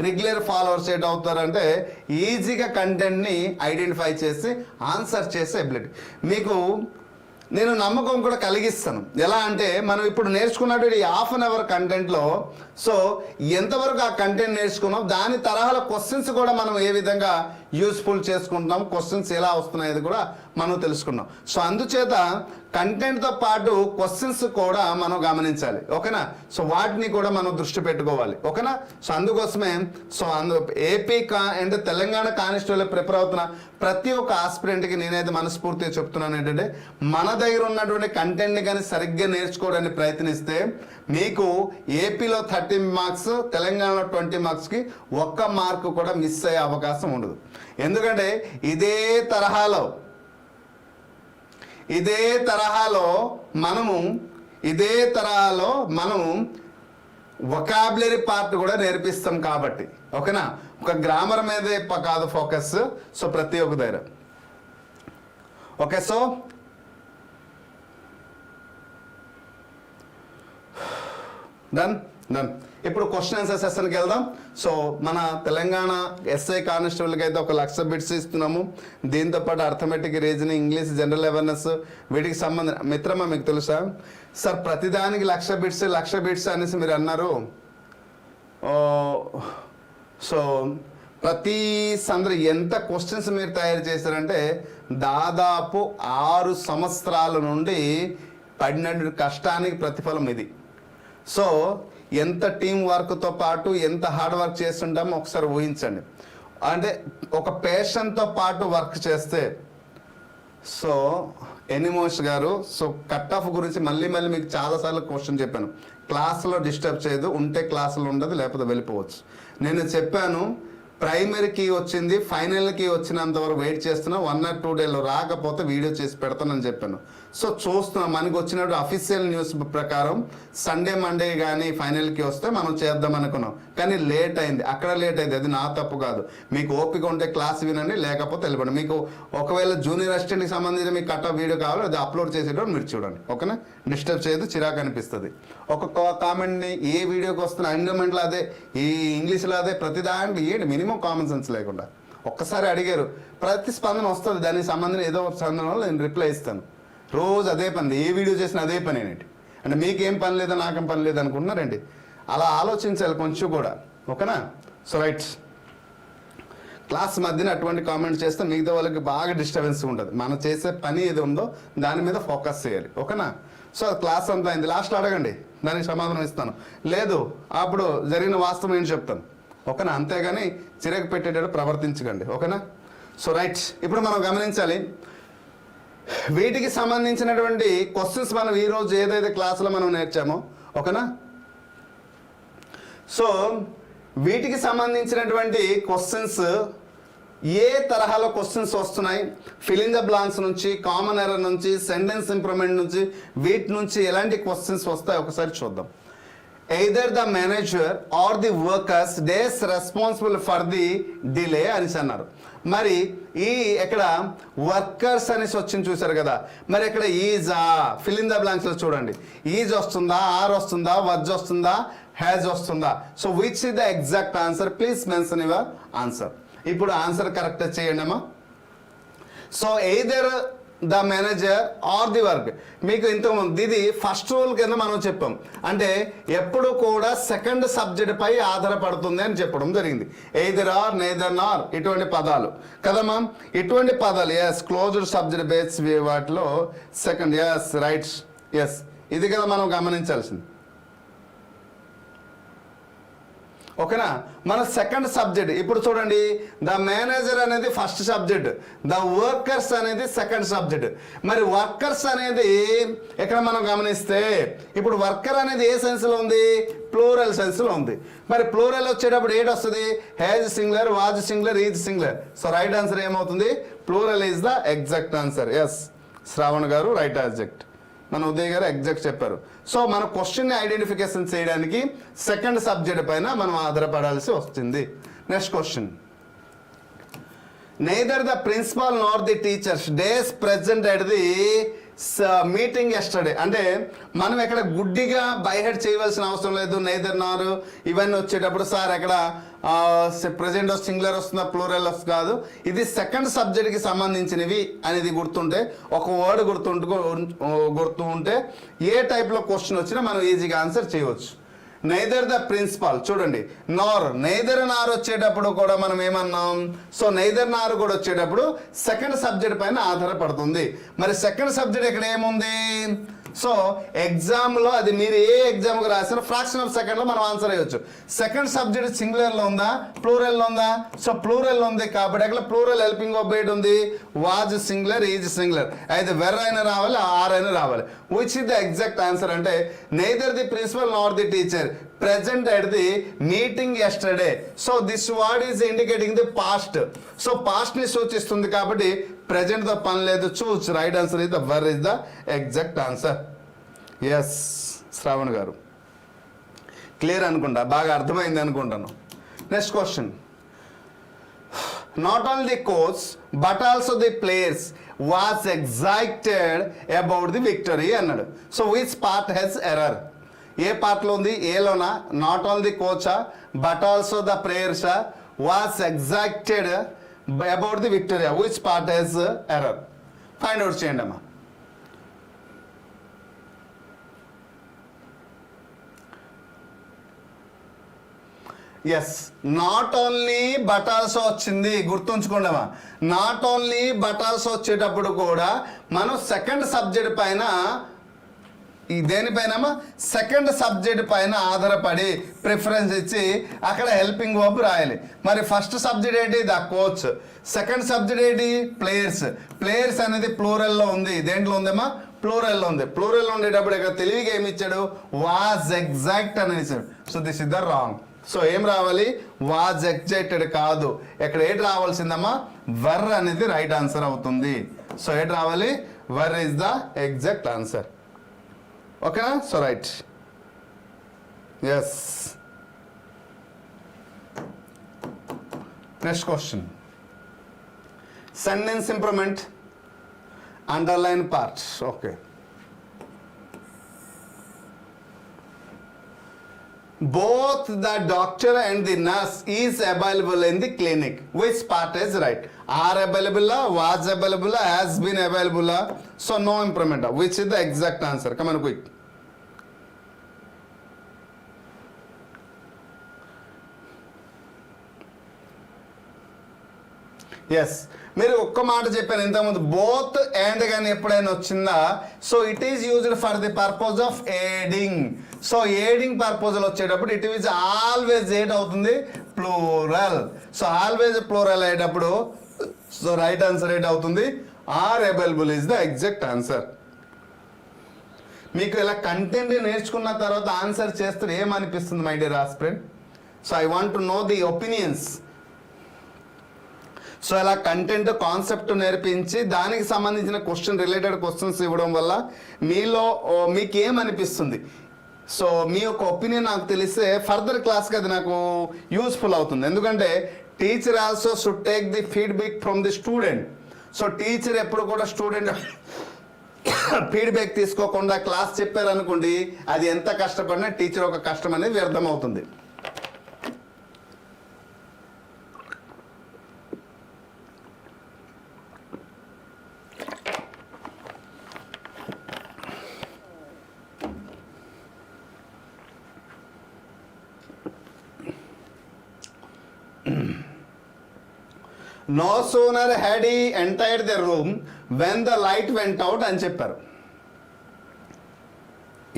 రెగ్యులర్ ఫాలోవర్స్ ఏంటి అవుతారంటే ఈజీగా కంటెంట్ని ఐడెంటిఫై చేసి ఆన్సర్ చేసే ఎబిలిటీ మీకు నేను నమ్మకం కూడా కలిగిస్తాను. ఎలా అంటే మనం ఇప్పుడు నేర్చుకున్నటువంటి హాఫ్ అన్ అవర్ కంటెంట్లో సో ఎంతవరకు ఆ కంటెంట్ నేర్చుకున్నాం, దాని తరహాల క్వశ్చన్స్ కూడా మనం ఏ విధంగా యూస్ఫుల్ చేసుకుంటున్నాం, క్వశ్చన్స్ ఎలా వస్తున్నాయి కూడా మనం తెలుసుకున్నాం. సో అందుచేత కంటెంట్తో పాటు క్వశ్చన్స్ కూడా మనం గమనించాలి. ఓకేనా? సో వాటిని కూడా మనం దృష్టి పెట్టుకోవాలి. ఓకేనా? సో అందుకోసమే AP and Telangana constable prepare అవుతున్న ప్రతి ఒక్క ఆస్పిరెంట్కి నేనైతే మనస్ఫూర్తిగా చెప్తున్నాను ఏంటంటే మన దగ్గర ఉన్నటువంటి కంటెంట్ని కానీ సరిగ్గా నేర్చుకోవడానికి ప్రయత్నిస్తే మీకు ఏపీలో 30 మార్క్స్, తెలంగాణలో 20 మార్క్స్కి 1 మార్కు కూడా మిస్ అయ్యే అవకాశం ఉండదు. ఎందుకంటే ఇదే తరహాలో మనము వొకాబులరీ పార్ట్ కూడా నేర్పిస్తాం కాబట్టి. ఓకేనా? ఒక గ్రామర్ మీదే కాదు ఫోకస్. సో ప్రతి ఒక్క దగ్గర ఓకే. So done. ఇప్పుడు క్వశ్చన్ ఆన్సర్ సెషన్కి వెళ్దాం. సో మన తెలంగాణ ఎస్ఐ కానిస్టేబుల్కి అయితే 1,00,000 బిట్స్ ఇస్తున్నాము. దీంతోపాటు arithmetic, reasoning, English, general awareness వీటికి సంబంధించిన మిత్రమా మీకు తెలుసా సార్ ప్రతిదానికి 1,00,000 బిట్స్ అనేసి మీరు అన్నారు. సో ప్రతి సందర్భం ఎంత క్వశ్చన్స్ మీరు తయారు చేశారంటే దాదాపు 6 సంవత్సరాల నుండి పడిన కష్టానికి ప్రతిఫలం ఇది. సో ఎంత టీం వర్క్తో పాటు ఎంత హార్డ్ వర్క్ చేస్తుంటామో ఒకసారి ఊహించండి. అంటే ఒక పేషెంట్తో పాటు వర్క్ చేస్తే. సో ఎనిమోష్ గారు, సో కట్ ఆఫ్ గురించి మళ్ళీ మీకు చాలాసార్లు క్వశ్చన్ చెప్పాను. క్లాస్లో డిస్టర్బ్ చేయదు, ఉంటే క్లాసులో ఉండదు, లేకపోతే వెళ్ళిపోవచ్చు. నేను చెప్పాను ప్రైమరీకి వచ్చింది, ఫైనల్కి వచ్చినంత వరకు వెయిట్ చేస్తున్నా, 1 or 2 డేలో రాకపోతే వీడియో చేసి పెడతానని చెప్పాను. సో చూస్తున్నాం మనకు వచ్చినట్టు అఫీషియల్ న్యూస్ ప్రకారం సండే మండే కానీ ఫైనల్కి వస్తే మనం చేద్దాం అనుకున్నాం. కానీ లేట్ అయింది, అక్కడ లేట్ అయింది. అది నా తప్పు కాదు. మీకు ఓపిక ఉంటే క్లాస్ వినండి, లేకపోతే వెళ్ళిపోండి. మీకు ఒకవేళ జూనియర్ అసిస్టెంట్కి సంబంధించిన మీకు కట్ ఆఫ్ వీడియో కావాలి, అది అప్లోడ్ చేసేటప్పుడు మీరు చూడండి. ఓకేనా? డిస్టర్బ్ చేయదు, చిరాకు అనిపిస్తుంది. ఒక కామెంట్ని ఏ వీడియోకి వస్తున్న ఎండోమెంట్లో అదే, ఈ ఇంగ్లీష్లో అదే, ప్రతి దాంట్లో ఏంటి మినిమం కామన్ సెన్స్ లేకుండా. ఒక్కసారి అడిగారు, ప్రతి స్పందన వస్తుంది, దానికి సంబంధించిన ఏదో ఒక స్పందనలో నేను రిప్లై ఇస్తాను. రోజు అదే పని, ఏ వీడియో చేసినా అదే పని ఏంటి అంటే మీకేం పని లేదా నాకేం పని లేదు అనుకుంటున్నారండి. అలా ఆలోచించాలి కొంచెం కూడా. ఓకేనా? So right. క్లాస్ మధ్యన అటువంటి కామెంట్స్ చేస్తే మిగతా వాళ్ళకి బాగా డిస్టర్బెన్స్ ఉంటుంది. మనం చేసే పని ఏది ఉందో దాని మీద ఫోకస్ చేయాలి. ఓకేనా? సో క్లాస్ అంతా అయింది, లాస్ట్లో అడగండి, దానికి సమాధానం ఇస్తాను. లేదు అప్పుడు జరిగిన వాస్తవం ఏంటి చెప్తాను. ఓకేనా? అంతేగాని చిరకు పెట్టేటట్టు ప్రవర్తించకండి. ఓకేనా? So right. ఇప్పుడు మనం గమనించాలి వీటికి సంబంధించినటువంటి క్వశ్చన్స్ మనం ఈరోజు ఏదైతే క్లాసులో మనం నేర్చామో. ఓకేనా? సో వీటికి సంబంధించినటువంటి క్వశ్చన్స్ ఏ తరహాలో క్వశ్చన్స్ వస్తున్నాయి, ఫిల్ ఇన్ ద బ్లాంక్స్ నుంచి, కామన్ ఎర్రర్ నుంచి, సెంటెన్స్ ఇంప్రూవ్మెంట్ నుంచి, వీటి నుంచి ఎలాంటి క్వశ్చన్స్ వస్తాయి ఒకసారి చూద్దాం. Either the manager or the workers days responsible for the delay అనేసి అన్నారు. మరి ఈ ఇక్కడ వర్కర్స్ అనేసి వచ్చింది చూసారు కదా, మరి ఇక్కడ ఈజా ఫిల్ ఇన్ ద బ్లాంక్స్లో చూడండి, ఈజ్ వస్తుందా, ఆర్ వస్తుందా, వజ్ వస్తుందా, హ్యాజ్ వస్తుందా. So which is the exact answer, please mention your answer. ఇప్పుడు ఆన్సర్ కరెక్ట్ చేయండి అమ్మా. So either the manager or the work, మీకు ఇంతకుముందు ఇది ఫస్ట్ రూల్ కింద మనం చెప్పాం. అంటే ఎప్పుడు కూడా సెకండ్ సబ్జెక్ట్ పై ఆధారపడుతుంది అని చెప్పడం జరిగింది. ఎయిదర్ ఆర్, నేదర్ నార్, ఇటువంటి పదాలు కదమ్మా. ఇటువంటి పదాలు ఎస్ క్లోజ్డ్ సబ్జెక్ట్ బేస్ వాటిలో సెకండ్ ఎస్ రైట్ ఎస్ ఇది కదా మనం గమనించాల్సింది. ఓకేనా? మన సెకండ్ సబ్జెక్ట్ ఇప్పుడు చూడండి, ద మేనేజర్ అనేది ఫస్ట్ సబ్జెక్ట్, ద వర్కర్స్ అనేది సెకండ్ సబ్జెక్ట్. మరి వర్కర్స్ అనేది ఇక్కడ మనం గమనిస్తే ఇప్పుడు వర్కర్ అనేది ఏ సెన్స్లో ఉంది, ప్లూరల్ సెన్స్లో ఉంది. మరి ప్లూరల్ వచ్చేటప్పుడు ఏంటి వస్తుంది, has singular, was singular, is singular. So right answer ఏమవుతుంది, plural is the exact answer. Yes Shravan గారు రైట్ ఆబ్జెక్ట్, మన ఉదయ్ గారు ఎగ్జాక్ట్ చెప్పారు. సో మన క్వశ్చన్ని ఐడెంటిఫికేషన్ చేయడానికి సెకండ్ సబ్జెక్ట్ పైన మనం ఆధారపడాల్సి వస్తుంది. Next question, neither the principal nor the teachers days present at the meeting yesterday అంటే మనం ఎక్కడ గుడ్డిగా బైహెడ్ చేయవలసిన అవసరం లేదు. నైదర్ నార్ ఇవన్నీ వచ్చేటప్పుడు సార్ ఎక్కడ ప్రెజెంట్ సింగులర్ వస్తుందా ప్లూరల్ వస్తుంది కాదు, ఇది సెకండ్ సబ్జెక్ట్కి సంబంధించినవి అనేది గుర్తుంటే, ఒక వర్డ్ గుర్తు ఉంటే ఏ టైప్లో క్వశ్చన్ వచ్చినా మనం ఈజీగా ఆన్సర్ చేయవచ్చు. నైదర్ ద ప్రిన్సిపాల్ చూడండి, నార్ నైదర్ నార్ వచ్చేటప్పుడు కూడా మనం ఏమన్నాం, సో నైదర్ నార్ కూడా వచ్చేటప్పుడు సెకండ్ సబ్జెక్ట్ పైన ఆధారపడుతుంది. మరి సెకండ్ సబ్జెక్ట్ ఇక్కడ ఏముంది, సో ఎగ్జామ్లో అది మీరు ఏ ఎగ్జామ్కి రాసిన ఫ్రాక్షన్ ఆఫ్ సెకండ్లో మనం ఆన్సర్ అయ్యొచ్చు. సెకండ్ సబ్జెక్ట్ సింగులర్లో ఉందా ప్లూరల్లో ఉందా, సో ప్లూరల్లో ఉంది కాబట్టి అక్కడ ప్లూరల్ హెల్పింగ్ ఒబేట్ ఉంది. వాజ్ సింగులర్, ఈజ్ సింగులర్, అయితే వెర్ అయినా రావాలి ఆర్ అయినా రావాలి. Which is the exact answer అంటే neither the principal nor the teacher present at the meeting yesterday. So this word is indicating the past. So past ni సూచిస్తుంది కాబట్టి present తో పని లేదు. Choose right answer is the where is the exact answer. Yes, Shravan గారు clear అనుకుంటా, బాగా అర్థమైంది అనుకుంటాను. Next question, not only the coach but also the players was excited about the victory అన్నాడు. So which part has error, ఏ పార్ట్లో ఉంది, ఏలోనా, నాట్ ఓన్లీ ది కోచా బట్ ఆల్సో ద ప్లేయర్సా was excited about the victory, which part has error find out చేయండి అమ్మా. Yes, not only but also వచ్చింది, గుర్తుంచుకోండి అమ్మా. నాట్ ఓన్లీ బట్ ఆల్సో వచ్చేటప్పుడు కూడా మనం సెకండ్ సబ్జెక్ట్ పైన దేనిపైనమా సెకండ్ సబ్జెక్ట్ పైన ఆధారపడి ప్రిఫరెన్స్ ఇచ్చి అక్కడ హెల్పింగ్ వర్బ్ రాయాలి. మరి ఫస్ట్ సబ్జెక్ట్ ఏంటి ద కోచ్, సెకండ్ సబ్జెక్ట్ ఏంటి ప్లేయర్స్. ప్లేయర్స్ అనేది ప్లూరల్లో ఉంది, దేంట్లో ఉందేమా ప్లూరల్లో ఉంది. ప్లూరల్లో ఉండేటప్పుడు ఇక్కడ తెలివిగా ఏమి ఇచ్చాడు వాజ్ ఎగ్జాక్ట్ అని ఇచ్చాడు. So this is the wrong. So ఏం రావాలి వాజ్ ఎగ్జైటెడ్ కాదు, ఇక్కడ ఏంటి రావాల్సిందమ్మా వర్ అనేది రైట్ ఆన్సర్ అవుతుంది. సో ఏంటి రావాలి were is the exact answer. ఓకేనా, so right. Yes, next question, sentence improvement underline part. Okay, both the doctor and the nurse is available in the clinic. Which part is right? Are available, was available, has been available. So no improvement. Which is the exact answer? Come on quick. Yes, మీరు ఒక్క మాట చెప్పాను ఇంతకుముందు, both and కానీ ఎప్పుడైనా వచ్చిందా, so it is used for the purpose of adding. So adding purpose వచ్చేటప్పుడు it is always add అవుతుంది ప్లూరల్. సో ఆల్వేజ్ ప్లూరల్ అయ్యేటప్పుడు సో రైట్ ఆన్సర్ ఏడ్ అవుతుంది are available is the exact answer. మీకు ఇలా కంటెంట్ నేర్చుకున్న తర్వాత ఆన్సర్ చేస్తే ఏమనిపిస్తుంది my dear aspirant? So I want to know the opinions. So ఇలా కంటెంట్ కాన్సెప్ట్ నేర్పించి దానికి సంబంధించిన క్వశ్చన్ రిలేటెడ్ క్వశ్చన్స్ ఇవ్వడం వల్ల మీలో మీకు ఏమనిపిస్తుంది, సో మీ యొక్క ఒపీనియన్ నాకు తెలిస్తే ఫర్దర్ క్లాస్కి అది నాకు యూస్ఫుల్ అవుతుంది. ఎందుకంటే teacher also should take the feedback from the student. So teacher ఎప్పుడు కూడా స్టూడెంట్ ఫీడ్బ్యాక్ తీసుకోకుండా క్లాస్ చెప్పారనుకోండి, అది ఎంత కష్టపడినా టీచర్ ఒక కష్టం అనేది వ్యర్థం అవుతుంది. No sooner had he entered the room when the light went out అని చెప్పారు.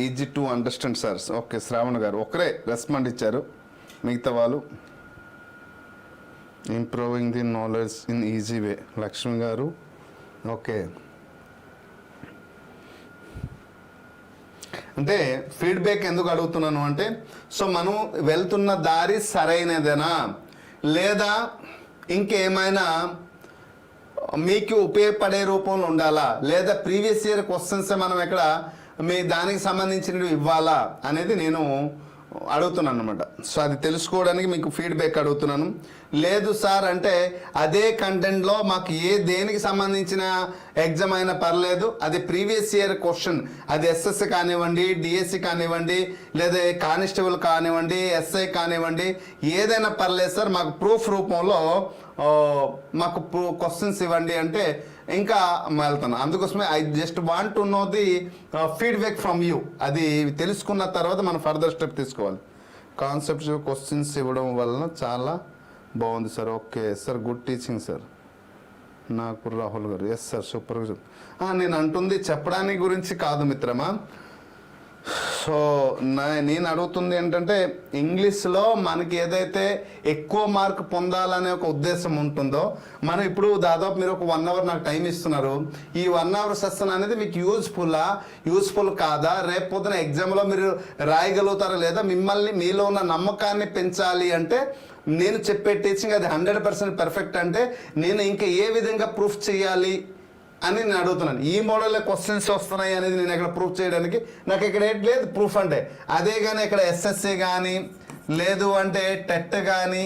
Easy to understand sir. Okay, Shravan గారు ఒకరే రెస్పాండ్ ఇచ్చారు, మిగతా వాళ్ళు improving the knowledge in easy way. Lakshmi గారు ఓకే, అంటే ఫీడ్బ్యాక్ ఎందుకు అడుగుతున్నాను అంటే, సో మనం వెళ్తున్న దారి సరైనదేనా లేదా ఇంకేమైనా మీకు ఉపయోగపడే రూపంలో ఉండాలా, లేదా ప్రీవియస్ ఇయర్ క్వశ్చన్స్ మనం ఎక్కడ మీ దానికి సంబంధించినవి ఇవ్వాలా అనేది నేను అడుగుతున్నాను అనమాట. సో అది తెలుసుకోవడానికి మీకు ఫీడ్బ్యాక్ అడుగుతున్నాను. లేదు సార్ అంటే అదే కంటెంట్లో మాకు దేనికి సంబంధించిన ఎగ్జామ్ అయినా పర్లేదు, అది ప్రీవియస్ ఇయర్ క్వశ్చన్, అది ఎస్ఎస్సి కానివ్వండి, డిఎస్సి కానివ్వండి, లేదా కానిస్టేబుల్ కానివ్వండి, ఎస్ఐ కానివ్వండి, ఏదైనా పర్లేదు సార్, మాకు ప్రూఫ్ రూపంలో మాకు క్వశ్చన్స్ ఇవ్వండి అంటే ఇంకా వెళ్తాను. అందుకోసమే I just want to know the feedback from you. అది తెలుసుకున్న తర్వాత మనం ఫర్దర్ స్టెప్ తీసుకోవాలి. కాన్సెప్ట్స్ క్వశ్చన్స్ ఇవ్వడం వలన చాలా బాగుంది sir. Okay sir, good teaching sir. నాకు రాహుల్ గారు, ఎస్ సార్, సూపర్గా. నేను అంటుంది చెప్పడానికి గురించి కాదు మిత్రమా. సో నేను అడుగుతుంది ఏంటంటే ఇంగ్లీష్లో మనకి ఏదైతే ఎక్కువ మార్క్ పొందాలనే ఒక ఉద్దేశం ఉంటుందో, మనం ఇప్పుడు దాదాపు మీరు ఒక 1 అవర్ నాకు టైం ఇస్తున్నారు. ఈ 1 అవర్ సెషన్ అనేది మీకు యూస్ఫుల్ కాదా, రేపు పొద్దున ఎగ్జామ్లో మీరు రాయగలుగుతారా లేదా, మిమ్మల్ని మీలో ఉన్న నమ్మకాన్ని పెంచాలి అంటే నేను చెప్పే టీచింగ్ అది 100% పర్ఫెక్ట్ అంటే నేను ఇంకా ఏ విధంగా ప్రూఫ్ చేయాలి అని నేను అడుగుతున్నాను. ఈ మోడల్లో క్వశ్చన్స్ వస్తున్నాయి అనేది నేను ఇక్కడ ప్రూఫ్ చేయడానికి నాకు ఇక్కడ ఏంటి లేదు ప్రూఫ్ అంటే. అదే కానీ ఇక్కడ ఎస్ఎస్సి కానీ, లేదు అంటే టెట్ కానీ,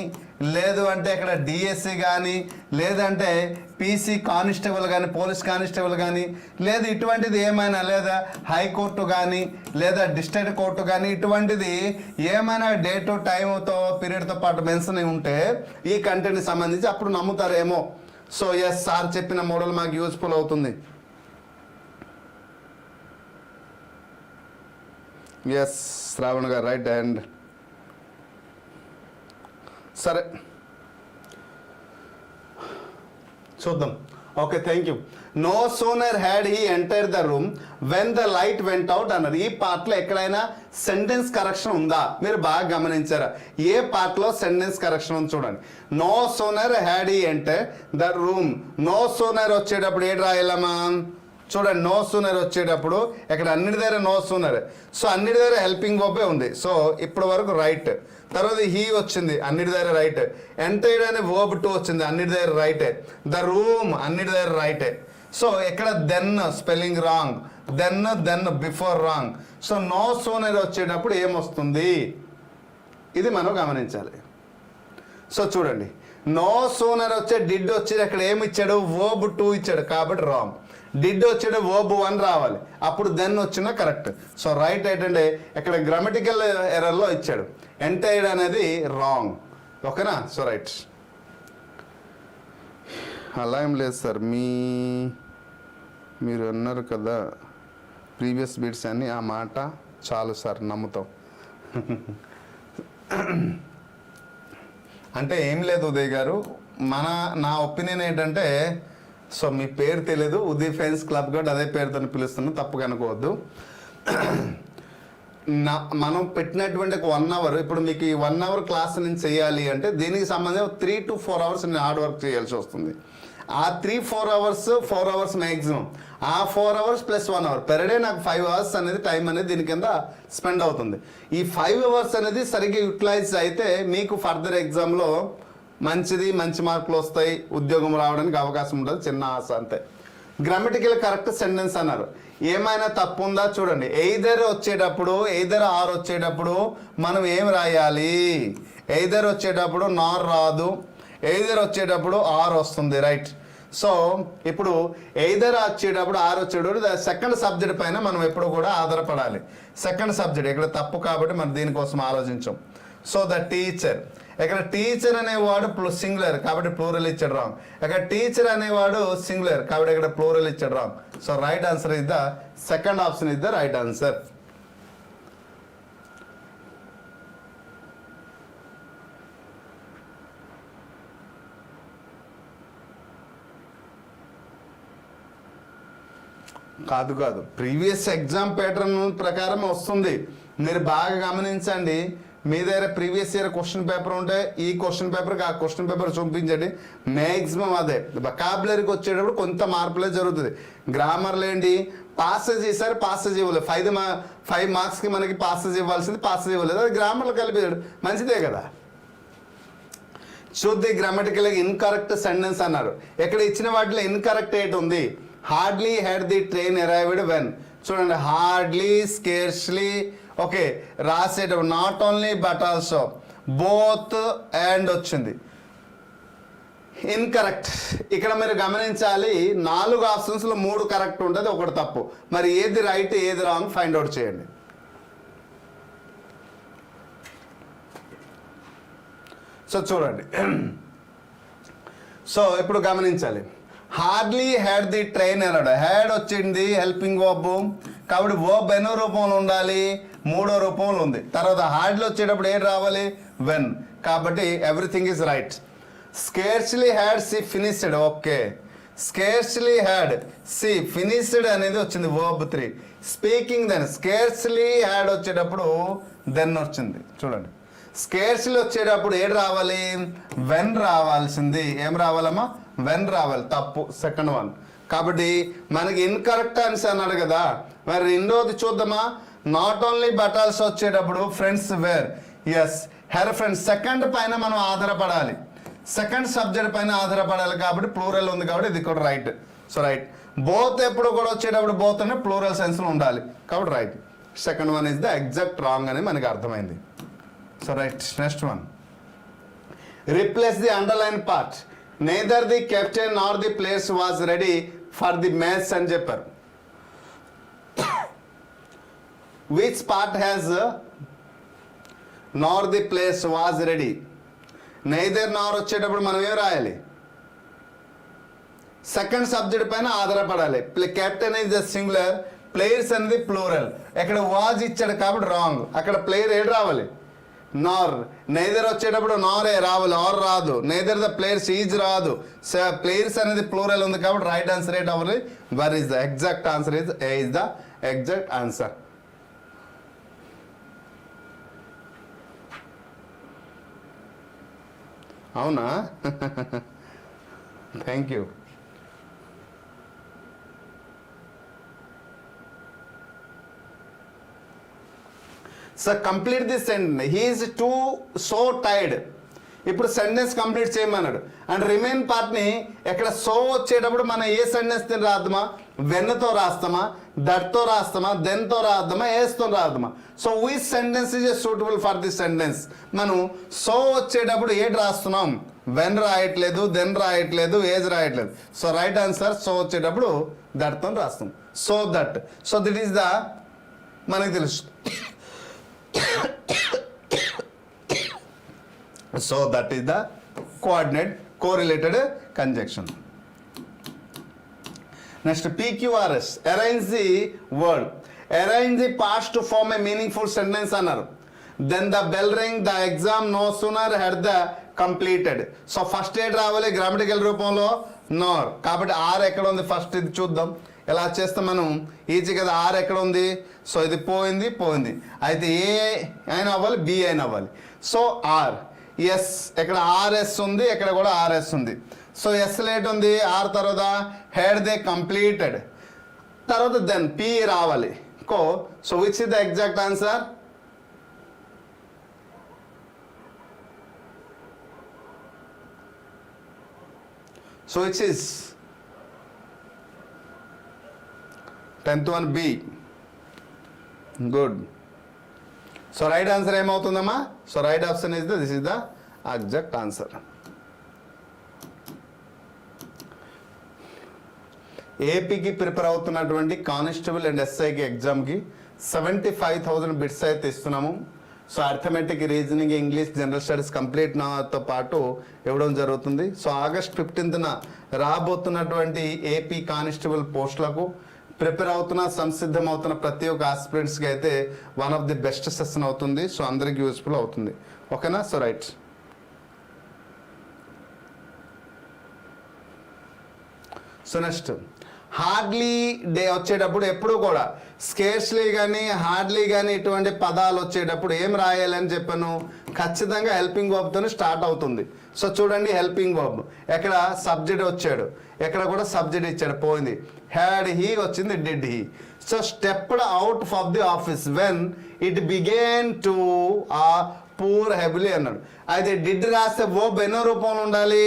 లేదు అంటే ఇక్కడ డిఎస్సి కానీ, లేదంటే పీసీ కానిస్టేబుల్ కానీ, పోలీస్ కానిస్టేబుల్ కానీ, లేదు ఇటువంటిది ఏమైనా, లేదా హైకోర్టు కానీ, లేదా డిస్ట్రిక్ట్ కోర్టు కానీ, ఇటువంటిది ఏమైనా డేటు టైంతో పీరియడ్తో పాటు మెన్షన్ ఉంటే ఈ కంటెంట్కి సంబంధించి అప్పుడు నమ్ముతారేమో. సో ఎస్ సార్ చెప్పిన మోడల్ మాకు యూస్ఫుల్ అవుతుంది. ఎస్ శ్రావణ్ గారు రైట్. అండ్ సరే చూద్దాం. Okay, thank you. No sooner had he enter the room when the light went out అన్నారు. ఈ పార్ట్లో ఎక్కడైనా సెంటెన్స్ కరెక్షన్ ఉందా? మీరు బాగా గమనించారా? ఏ పార్ట్లో సెంటెన్స్ కరెక్షన్ ఉంది చూడండి. No sooner had he enter the room. No sooner వచ్చేటప్పుడు ఏడు రాయాలమ్మా? చూడండి, నో సూనర్ వచ్చేటప్పుడు ఇక్కడ అన్నిటి దగ్గర నో సూనర్. సో అన్నిటి దగ్గర హెల్పింగ్ వర్బే ఉంది. సో ఇప్పటి వరకు రైట్. తర్వాత హీ వచ్చింది, అన్నిటి దగ్గర రైట్. ఎంటైడ్ అనే వర్బ్ 2 వచ్చింది, అన్నిటి దగ్గర రైటే. ద రూమ్ అన్నిటి దగ్గర రైటే. సో ఇక్కడ then spelling wrong, then before wrong. So no sooner వచ్చేటప్పుడు ఏమొస్తుంది ఇది మనం గమనించాలి. సో చూడండి, నో సూనర్ వచ్చే డిడ్ వచ్చేది అక్కడ ఏమి ఇచ్చాడు? వర్బ్ 2 ఇచ్చాడు కాబట్టి రాంగ్. డిడ్ వచ్చాడు వర్బ్ 1 రావాలి, అప్పుడు దెన్ వచ్చినా కరెక్ట్. సో రైట్ ఏంటంటే ఇక్కడ గ్రామటికల్ ఎర్రర్లో ఇచ్చాడు. ఎంటైడ్ అనేది రాంగ్. ఓకేనా? So right. అలా ఏం లేదు సార్, మీరు అన్నారు కదా ప్రీవియస్ బిట్స్ అని, ఆ మాట చాలు సార్ నమ్ముతాం. అంటే ఏం లేదు ఉదయ్ గారు, నా ఒపీనియన్ ఏంటంటే, సో మీ పేరు తెలియదు, ఉదయ్ ఫ్యాన్స్ క్లబ్ కూడా అదే పేరుతో పిలుస్తున్నాను, తప్పుగా అనుకోవద్దు. మనం పెట్టినటువంటి 1 అవర్, ఇప్పుడు మీకు ఈ 1 అవర్ క్లాస్ నేను చేయాలి అంటే దీనికి సంబంధించి 3 to 4 అవర్స్ నేను హార్డ్ వర్క్ చేయాల్సి వస్తుంది. ఆ 3-4 అవర్స్ మ్యాక్సిమం. ఆ 4 hours plus 1 hour per day నాకు 5 అవర్స్ అనేది టైం అనేది దీని కింద స్పెండ్ అవుతుంది. ఈ 5 అవర్స్ అనేది సరిగ్గా యూటిలైజ్ అయితే మీకు ఫర్దర్ ఎగ్జామ్లో మంచి మార్కులు వస్తాయి, ఉద్యోగం రావడానికి అవకాశం ఉంటుంది. చిన్న ఆశ అంతే. గ్రామటికల్ కరెక్ట్ సెంటెన్స్ అన్నారు. ఏమైనా తప్పు ఉందా చూడండి. ఎయిదర్ ఆర్ వచ్చేటప్పుడు మనం ఏం రాయాలి? ఎయిదర్ వచ్చేటప్పుడు నార్ రాదు, ఎయిదర్ వచ్చేటప్పుడు ఆర్ వస్తుంది. రైట్. సో ఇప్పుడు ఎయిదర్ వచ్చేటప్పుడు ఆర్ వచ్చేటప్పుడు సెకండ్ సబ్జెక్ట్ పైన మనం ఎప్పుడు కూడా ఆధారపడాలి. సెకండ్ సబ్జెక్ట్ ఇక్కడ తప్పు కాబట్టి మనం దీనికోసం ఆలోచించాం. సో ద టీచర్, ఇక్కడ టీచర్ అనేవాడు సింగులర్ కాబట్టి ప్లూరల్ ఇచ్చాడు రాంగ్. ఇక్కడ టీచర్ అనేవాడు సింగులర్ కాబట్టి ఇక్కడ ప్లూరల్ ఇచ్చాడు wrong. So right answer is the second option is the right answer. కాదు, ప్రీవియస్ ఎగ్జామ్ ప్యాటర్న్ ప్రకారం వస్తుంది. మీరు బాగా గమనించండి. మీ దగ్గర ప్రీవియస్ ఇయర్ క్వశ్చన్ పేపర్ ఉంటే ఈ క్వశ్చన్ పేపర్కి ఆ క్వశ్చన్ పేపర్ చూపించండి. మ్యాక్సిమం అదే. వొకాబులరీకి వచ్చేటప్పుడు కొంత మార్పులే జరుగుతుంది. గ్రామర్లో ఏంటి, పాసేజ్ ఇస్తారు, పాసేజ్ ఇవ్వలేదు. 5 మార్క్స్కి మనకి పాసేజ్ ఇవ్వాల్సింది పాసేజ్ ఇవ్వలేదు. అది గ్రామర్లో కలిపేది మంచిదే కదా. చూద్ది గ్రామటికల్ ఇన్కరెక్ట్ సెంటెన్స్ అన్నారు. ఇక్కడ ఇచ్చిన వాటిలో ఇన్కరెక్ట్ ఏంటి ఉంది? Hardly had the train arrived when. చూడండి, హార్డ్లీ, స్కేర్స్లీ. ఓకే, రాసేటప్పుడు not only but also, both and వచ్చింది. ఇన్కరెక్ట్. ఇక్కడ మీరు గమనించాలి, 4 ఆప్షన్స్లో 3 కరెక్ట్ ఉంటుంది, 1 తప్పు. మరి ఏది రైట్ ఏది రాంగ్ ఫైండ్ అవుట్ చేయండి. సో చూడండి, సో ఇప్పుడు గమనించాలి, హార్డ్లీ హ్యాడ్ ది ట్రైన్ అన్నాడు. హ్యాడ్ వచ్చింది హెల్పింగ్ వర్బ్, కాబట్టి వర్బ్ ఎన్నో రూపంలో ఉండాలి, 3వ రూపంలో ఉంది. తర్వాత హార్డ్లీ వచ్చేటప్పుడు ఏం రావాలి, వెన్. కాబట్టి everything is right. Scarcely had she finished. Okay, scarcely had she finished అనేది వచ్చింది verb 3. Speaking then, scarcely had వచ్చేటప్పుడు దెన్ వచ్చింది. చూడండి, స్కేర్స్లీ వచ్చేటప్పుడు ఏడు రావాలి, వెన్ రావాల్సింది. ఏం రావాలమ్మా, వెన్ రావాలి. తప్పు, సెకండ్ వన్. కాబట్టి మనకి ఇన్కరెక్ట్ ఆన్సర్ అన్నాడు కదా. మరి రెండోది చూద్దామా, నాట్ ఓన్లీ బట్ ఆల్సో వచ్చేటప్పుడు friends were. Yes, her friends. Second పైన మనం ఆధారపడాలి, సెకండ్ సబ్జెక్ట్ పైన ఆధారపడాలి. కాబట్టి ప్లూరల్ ఉంది, కాబట్టి ఇది కూడా రైట్. So right. బోత్ ఎప్పుడు కూడా వచ్చేటప్పుడు బోత్ అనే ప్లూరల్ సెన్స్లో ఉండాలి, కాబట్టి right. Second one is the exact wrong అని మనకి అర్థమైంది. So right. Next one, replace the underline part. Neither the captain nor the players was ready for the match అని చెప్పారు. Which part has nor the players was ready. Neither nor వచ్చేటప్పుడు మనం ఏం రాయాలి, second subject పైన ఆధారపడాలి. Captain is the singular, players అనేది plural. ఇక్కడ వాజ్ ఇచ్చాడు కాబట్టి రాంగ్. అక్కడ ప్లేయర్ ఏడు రావాలి, నార్. నెయిదర్ వచ్చేటప్పుడు నారే రావాలి, ఆర్ రాదు. నెయిదర్ ద ప్లేయర్స్ ఈజ్ రాదు. ప్లేయర్స్ అనేది ప్లూరల్ ఉంది కాబట్టి రైట్ ఆన్సర్ ఏంటి అవ్వాలి, were is the exact answer is A is the exact answer. అవునా, thank you. So complete this sentence. He is too so tired. ఇప్పుడు sentence complete చేయమన్నాడు. And remain పార్ట్ని ఎక్కడ సో వచ్చేటప్పుడు మనం ఏ సెంటెన్స్ రాద్దామా, వెన్తో రాస్తామా, దట్తో రాస్తామా, దెన్తో రాద్దామా, ఏస్తో రాద్దామా. So which sentence is suitable for this sentence. మనం సో వచ్చేటప్పుడు ఏది రాస్తున్నాం, వెన్ రాయట్లేదు, దెన్ రాయట్లేదు, ఏజ్ రాయట్లేదు. సో రైట్ ఆన్సర్ సో వచ్చేటప్పుడు దట్తో రాస్తాం. So that. So that is the, మనకి తెలుసు. So that is the coordinate correlated conjunction. Next, PQRS. Arrange the word. Arrange the parts to form a meaningful sentence అన్నారు. Then the bell ring, the exam no sooner had the completed. So first ఏడ్ రావాలి grammatical రూపంలో, nor. కాబట్టి are ఎక్కడ ఉంది first ఇది చూద్దాం. ఎలా చేస్తాం మనం, ఈజీ కదా. ఆర్ ఎక్కడ ఉంది, సో ఇది పోయింది పోయింది. అయితే ఏ అయినా అవ్వాలి, బి అయినా అవ్వాలి. So or. ఎస్, ఇక్కడ ఆర్ఎస్ ఉంది, ఇక్కడ కూడా ఆర్ఎస్ ఉంది. సో ఎస్ లేట్ ఉంది, ఆర్ తర్వాత హెడ్ దే కంప్లీటెడ్, తర్వాత దెన్ పి రావాలి. So which is the exact answer, so which is 10th one B. Good. So right answer ఏమవుతుందమ్మా, so right option is this is the exact answer. ఏపీకి prepare అవుతున్నటువంటి constable and ఎస్ఐకి ఎగ్జామ్కి 75,000 bits అయితే ఇస్తున్నాము. So arithmetic, reasoning, English, general studies complete నాతో పాటు ఇవ్వడం జరుగుతుంది. సో August 15th రాబోతున్నటువంటి ఏపీ కానిస్టేబుల్ పోస్టులకు ప్రిపేర్ అవుతున్న, సంసిద్ధం అవుతున్న ప్రతి ఒక్క ఆస్పిరెంట్స్కి అయితే one of the best session అవుతుంది. సో అందరికి యూస్ఫుల్ అవుతుంది. ఓకేనా. So right. So next, hardly day వచ్చేటప్పుడు ఎప్పుడు కూడా స్కేర్స్లీ కానీ హార్డ్లీ కానీ ఇటువంటి పదాలు వచ్చేటప్పుడు ఏం రాయాలని చెప్పాను, ఖచ్చితంగా హెల్పింగ్ వర్బ్తో స్టార్ట్ అవుతుంది. సో చూడండి, హెల్పింగ్ వర్బ్ ఎక్కడ సబ్జెక్ట్ వచ్చాడు, ఎక్కడ కూడా సబ్జెక్ట్ ఇచ్చాడు, పోయింది. హ్యాడ్ హీ వచ్చింది, did he. So stepped out of the office when it began to poor heavily అన్నాడు. అయితే డిడ్ రాస్తే వర్బ్ ఎన్నో రూపంలో ఉండాలి?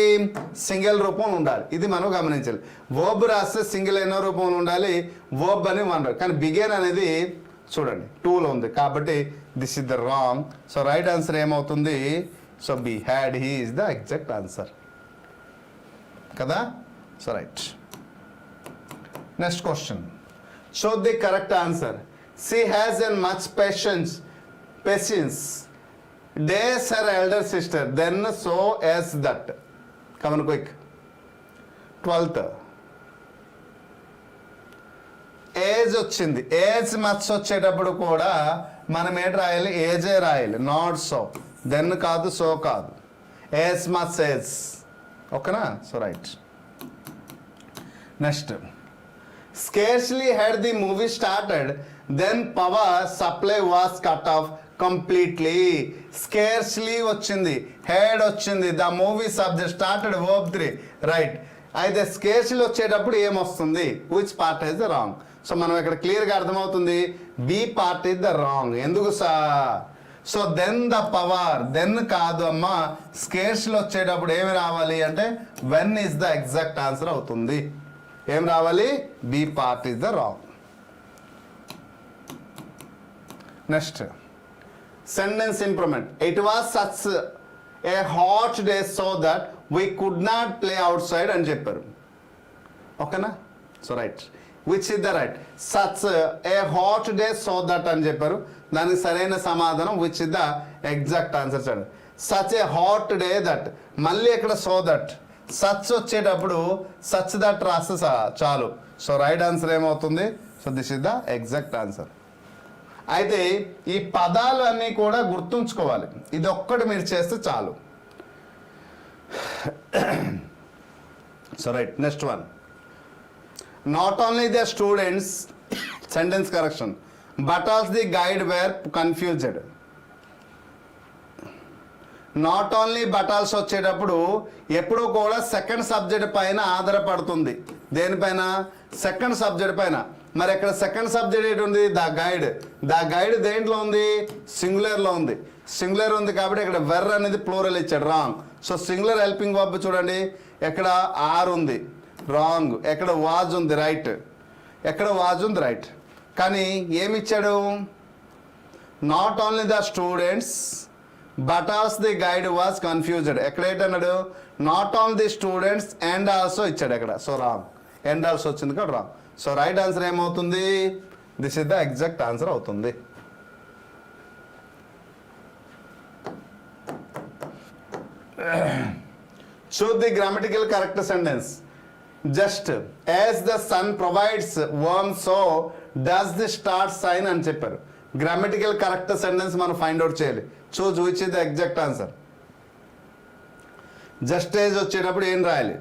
సింగిల్ రూపంలో ఉండాలి. ఇది మనం గమనించాలి. వర్బ్ రాస్తే సింగిల్ ఎన్నో రూపంలో ఉండాలి? వర్బ్ అని అన్నాడు. కానీ బిగేన్ అనేది చూడండి 2లో ఉంది కాబట్టి this is the wrong. So right answer ఏమవుతుంది? So B had he is the exact answer కదా. So right. Next question. Show the correct answer. She has an much patience days her elder sister, then so as that. Come on quick. 12th as వచ్చింది. As much వచ్చేటప్పుడు కూడా మనం ఏంటి రాయాలి? ఏజే రాయాలి, not so. Then కాదు, so కాదు. As much as. ఓకేనా? So right. Next. Scarcely had the movie started then power supply was cut off completely. Scarcely వచ్చింది, హెడ్ వచ్చింది, the movie subject started verb 3 right. అయితే స్కేర్స్లీ వచ్చేటప్పుడు ఏమొస్తుంది? Which part is the wrong? సో మనం ఇక్కడ క్లియర్గా అర్థమవుతుంది B part is the wrong. ఎందుకు sir? So then the power, then కాదు అమ్మా. స్కేర్స్లీ వచ్చేటప్పుడు ఏమి రావాలి అంటే when is the exact answer అవుతుంది. ఏం రావాలి? B part is the wrong. Next. Sentence improvement. It was such a hot day so that we could not play outside అని చెప్పారు. ఓకేనా? So right. Which is the right? Such a hot day so that అని చెప్పారు. దానికి సరైన సమాధానం which is the exact answer. చూడండి, such a hot day that. మళ్ళీ ఇక్కడ సో దట్. సచ్ వచ్చేటప్పుడు సచ్ దట్ రాస్తే చాలు. సో రైట్ ఆన్సర్ ఏమవుతుంది? So this is the exact answer. అయితే ఈ పదాలు అన్నీ కూడా గుర్తుంచుకోవాలి. ఇది ఒక్కటి మీరు చేస్తే చాలు. So right. Next one. Not only the students sentence correction but also the guide were confused. Not only but also వచ్చేటప్పుడు ఎప్పుడూ కూడా సెకండ్ సబ్జెక్ట్ పైన ఆధారపడుతుంది. దేనిపైన? సెకండ్ సబ్జెక్ట్ పైన. మరి ఇక్కడ సెకండ్ సబ్జెక్ట్ ఏంటి ఉంది? The guide. ద గైడ్ దేంట్లో ఉంది? సింగులర్లో ఉంది. సింగులర్ ఉంది కాబట్టి ఇక్కడ వెర్ అనేది ప్లూరల్ ఇచ్చాడు, wrong. So singular helping verb చూడండి, ఎక్కడ ఆర్ ఉంది, రాంగ్. ఎక్కడ వాజ్ ఉంది, రైట్. ఎక్కడ వాజ్ ఉంది, రైట్. కానీ ఏమి ఇచ్చాడు? Not only the students but also the guide was confused. ఎక్కడ ఏంటన్నాడు? Not only the students and also ఇచ్చాడు ఎక్కడ. So wrong. అండ్ ఆల్సో వచ్చింది కదా, రాంగ్. సో రైట్ ఆన్సర్ ఏమవుతుంది? This is the exact answer అవుతుంది. Choose the grammatical correct sentence. Just as the sun provides warm so does the star sign అని చెప్పారు. Grammatical correct sentence మనం find out చేయాలి. Choose which is the exact answer. Just as వచ్చేటప్పుడు ఏం రాయాలి?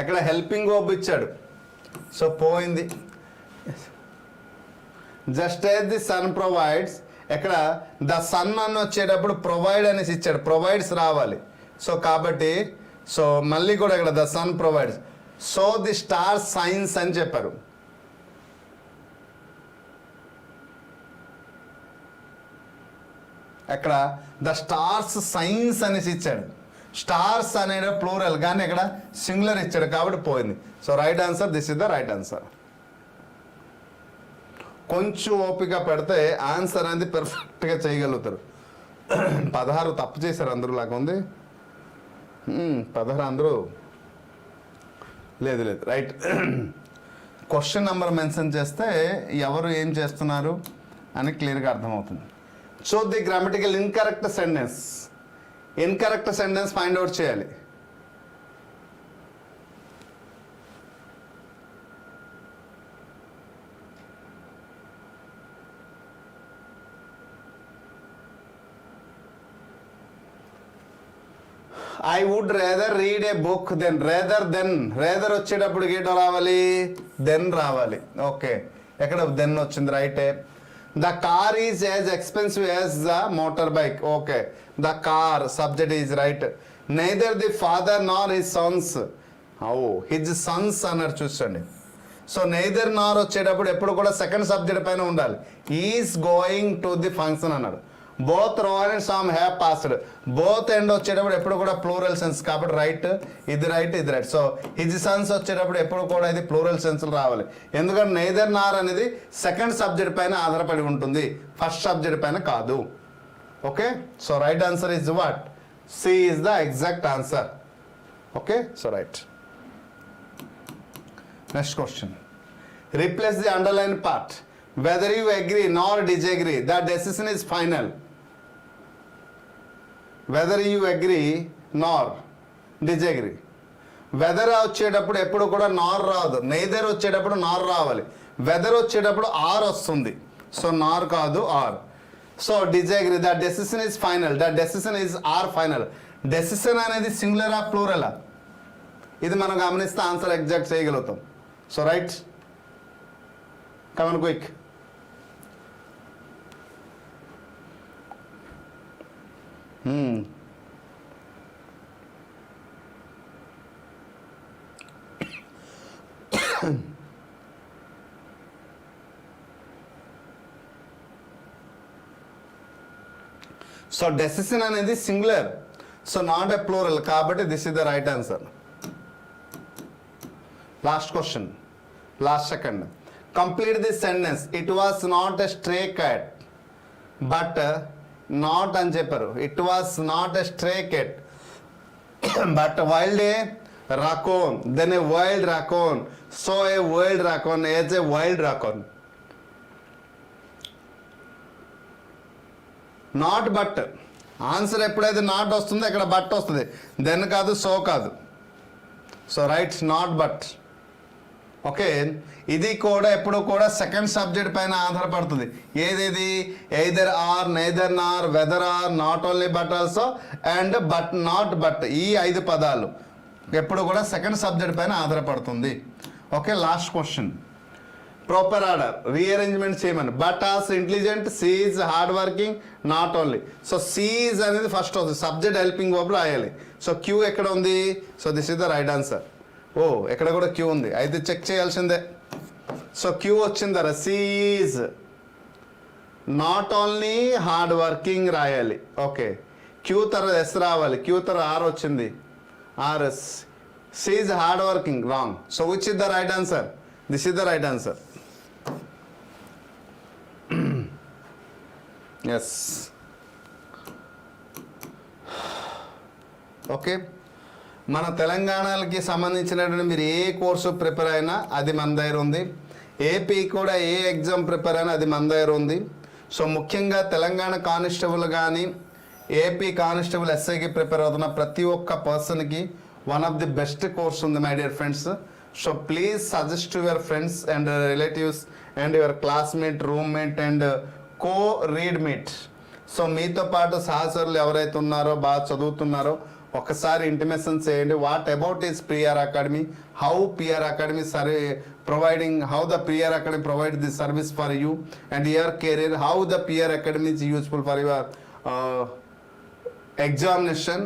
ఎక్కడ helping verb ఇచ్చాడు, so పోయింది. Just as the sun provides, ఎక్కడ ద సన్ అని వచ్చేటప్పుడు ప్రొవైడ్ అనేసి ఇచ్చాడు, ప్రొవైడ్స్ రావాలి. సో కాబట్టి సో మళ్ళీ కూడా ఇక్కడ the sun provides, so the star shines అని చెప్పారు. ఎక్కడ ద స్టార్స్ సైన్స్ అనేసి ఇచ్చాడు. స్టార్స్ అనేది ప్లూరల్ కానీ ఇక్కడ సింగులర్ ఇచ్చాడు కాబట్టి పోయింది. So right answer, this is the right answer. కొంచెం ఓపిక పెడితే ఆన్సర్ అనేది పర్ఫెక్ట్గా చేయగలుగుతారు. 16 తప్పు చేశారు అందరూ, లాగా ఉంది. 16 అందరూ లేదు లేదు రైట్. క్వశ్చన్ నెంబర్ మెన్షన్ చేస్తే ఎవరు ఏం చేస్తున్నారు అని క్లియర్గా అర్థమవుతుంది. So the grammatical incorrect sentence, incorrect sentence find out చేయాలి. I would rather read a book then, rather then, rather వచ్చేటప్పుడు ఏంటో రావాలి, దెన్ రావాలి. ఓకే, ఎక్కడ దెన్ వచ్చింది, రైటే. The car is as expensive as the motor bike. Okay, the car subject is right. Neither the father Nar his Sons, his Sons అన్నాడు చూసండి. So neither nor వచ్చేటప్పుడు ఎప్పుడు కూడా సెకండ్ సబ్జెక్ట్ పైన ఉండాలి. Is going to the function అన్నాడు. Both Rohan and Sam have passed. Both and వచ్చేటప్పుడు ఎప్పుడు కూడా ప్లూరల్ సెన్స్ కాబట్టి రైట్, ఇది రైట్, ఇది రైట్. సో హిజ్ సన్స్ వచ్చేటప్పుడు ఎప్పుడు కూడా ఇది ప్లూరల్ సెన్స్ రావాలి. ఎందుకంటే నెయిదర్ నార్ అనేది సెకండ్ సబ్జెక్ట్ పైన ఆధారపడి ఉంటుంది, ఫస్ట్ సబ్జెక్ట్ పైన కాదు. Okay, so right answer is what? C is the exact answer. Okay, so right. Next question. Replace the underlined part. Whether you agree nor disagree, the decision is final. Whether you agree nor disagree. Whether వచ్చేటప్పుడు ఎప్పుడు కూడా నార్ రాదు, neither వచ్చేటప్పుడు నార్ రావాలి. Weather వచ్చేటప్పుడు are వస్తుంది, so nor కాదు or. So disagree, the decision is final. The decision is or final. Decision అనేది సింగులరా ప్లూరలా, ఇది మనం గమనిస్తే ఆన్సర్ ఎగ్జాక్ట్ చేయగలుగుతాం. So right, come on quick. So decision అనేది singular, so not a plural, కాబట్టి this is the right answer. Last question, last second. Complete this sentence. It was not a stray cat, but not అని చెప్పారు. It was not a stray cat, but wild a raccoon. Then a wild raccoon. So a wild raccoon is a wild raccoon. Not but. Answer ఎప్పుడైతే not వస్తుందో ఇక్కడ but వస్తుంది, then కాదు, so కాదు. So right, not but. Okay, ఇది కూడా ఎప్పుడు కూడా సెకండ్ సబ్జెక్ట్ పైన ఆధారపడుతుంది. ఏదేది? Either or, neither nor, whether or, not only but also, and but not but. ఈ 5 పదాలు ఎప్పుడు కూడా సెకండ్ సబ్జెక్ట్ పైన ఆధారపడుతుంది. Okay, last question. Proper order rearrangement చేయమని. But as intelligent, she's hard working, not only. So she's అనేది first వస్తుంది, subject helping verb రాయాలి. సో క్యూ ఎక్కడ ఉంది? So this is the right answer. ఓ, ఎక్కడ కూడా క్యూ ఉంది, అయితే చెక్ చేయాల్సిందే. సో క్యూ వచ్చింది ధర. She's not only hard working రాయాలి. ఓకే, క్యూ తర్వాత ఎస్ రావాలి, క్యూ తర్వాత ఆర్ వచ్చింది, RS. She's hard working, wrong. So which is the right answer? This is the right answer. Yes. Okay, మన తెలంగాణకి సంబంధించినటువంటి మీరు ఏ కోర్సు ప్రిపేర్ అయినా అది మన దగ్గర ఉంది. ఏపీ కూడా ఏ ఎగ్జామ్ ప్రిపేర్ అయినా అది మన దగ్గర ఉంది. సో ముఖ్యంగా తెలంగాణ కానిస్టేబుల్ కానీ ఏపీ కానిస్టేబుల్ ఎస్ఐకి ప్రిపేర్ అవుతున్న ప్రతి ఒక్క పర్సన్కి one of the best course ఉంది my dear friends. So please suggest to your friends and relatives and your classmate, roommate and co readmate. So మీతో పాటు సహచరులు ఎవరైతే ఉన్నారో, బాగా చదువుతున్నారో, ఒకసారి ఇంటిమేషన్ చేయండి. What about is PR academy, how PR academy providing, how the PR Academy provides this service for you and your career, how the PR Academy is useful for your examination,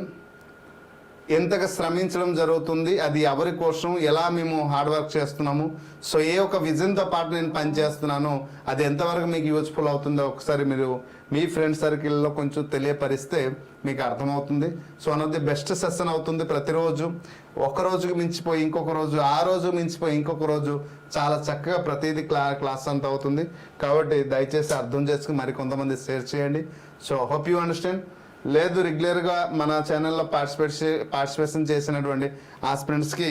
ఎంతగా శ్రమించడం జరుగుతుంది, అది ఎవరి కోసం, ఎలా మేము hard work చేస్తున్నాము, so ఏ ఒక విజన్తో పాటు నేను పనిచేస్తున్నాను, అది ఎంతవరకు మీకు యూజ్ఫుల్ అవుతుందో ఒకసారి మీరు మీ ఫ్రెండ్ సర్కిల్లో కొంచెం తెలియపరిస్తే మీకు అర్థమవుతుంది. So one of the best session అవుతుంది. ప్రతిరోజు ఒక రోజుకి మించిపోయి ఇంకొక రోజు, ఆ రోజు మించిపోయి ఇంకొక రోజు చాలా చక్కగా ప్రతిదీ క్లాస్ అంతా అవుతుంది. కాబట్టి దయచేసి అర్థం చేసుకుని మరి కొంతమంది షేర్ చేయండి. So hope you understand. లేదు, రెగ్యులర్గా మన ఛానల్లో పార్టిసిపేషన్ చేసినటువంటి ఆస్పిరెంట్స్కి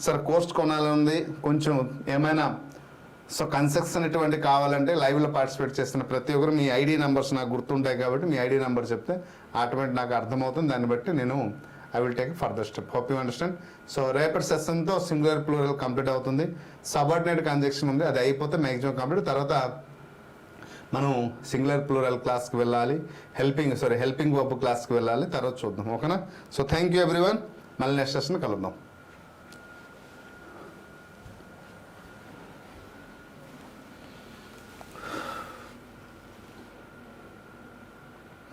సార్ కోర్స్ కొనాలని ఉంది, కొంచెం ఏమైనా సో కన్సెక్షన్ ఇటువంటి కావాలంటే లైవ్లో పార్టిసిపేట్ చేస్తున్న ప్రతి ఒక్కరు మీ ఐడి నెంబర్స్ నాకు గుర్తుంటాయి కాబట్టి మీ ఐడి నెంబర్ చెప్తే ఆటోమేటిక్ నాకు అర్థమవుతుంది. దాన్ని బట్టి నేను I will take further step. Hope you understand. So రేపటి సెషన్తో సింగులర్ ప్లూరల్ కంప్లీట్ అవుతుంది. సబార్డినేట్ కంజంక్షన్ ఉంది, అది అయిపోతే మ్యాక్సిమం కంప్లీట్. తర్వాత మనం సింగులర్ ప్లూరల్ క్లాస్కి వెళ్ళాలి, హెల్పింగ్ వర్బ్ క్లాస్కి వెళ్ళాలి. తర్వాత చూద్దాం, ఓకేనా? So thank you everyone. మళ్ళీ నెక్స్ట్ సెషన్ కలుద్దాం.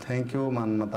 Thank you Manmatha.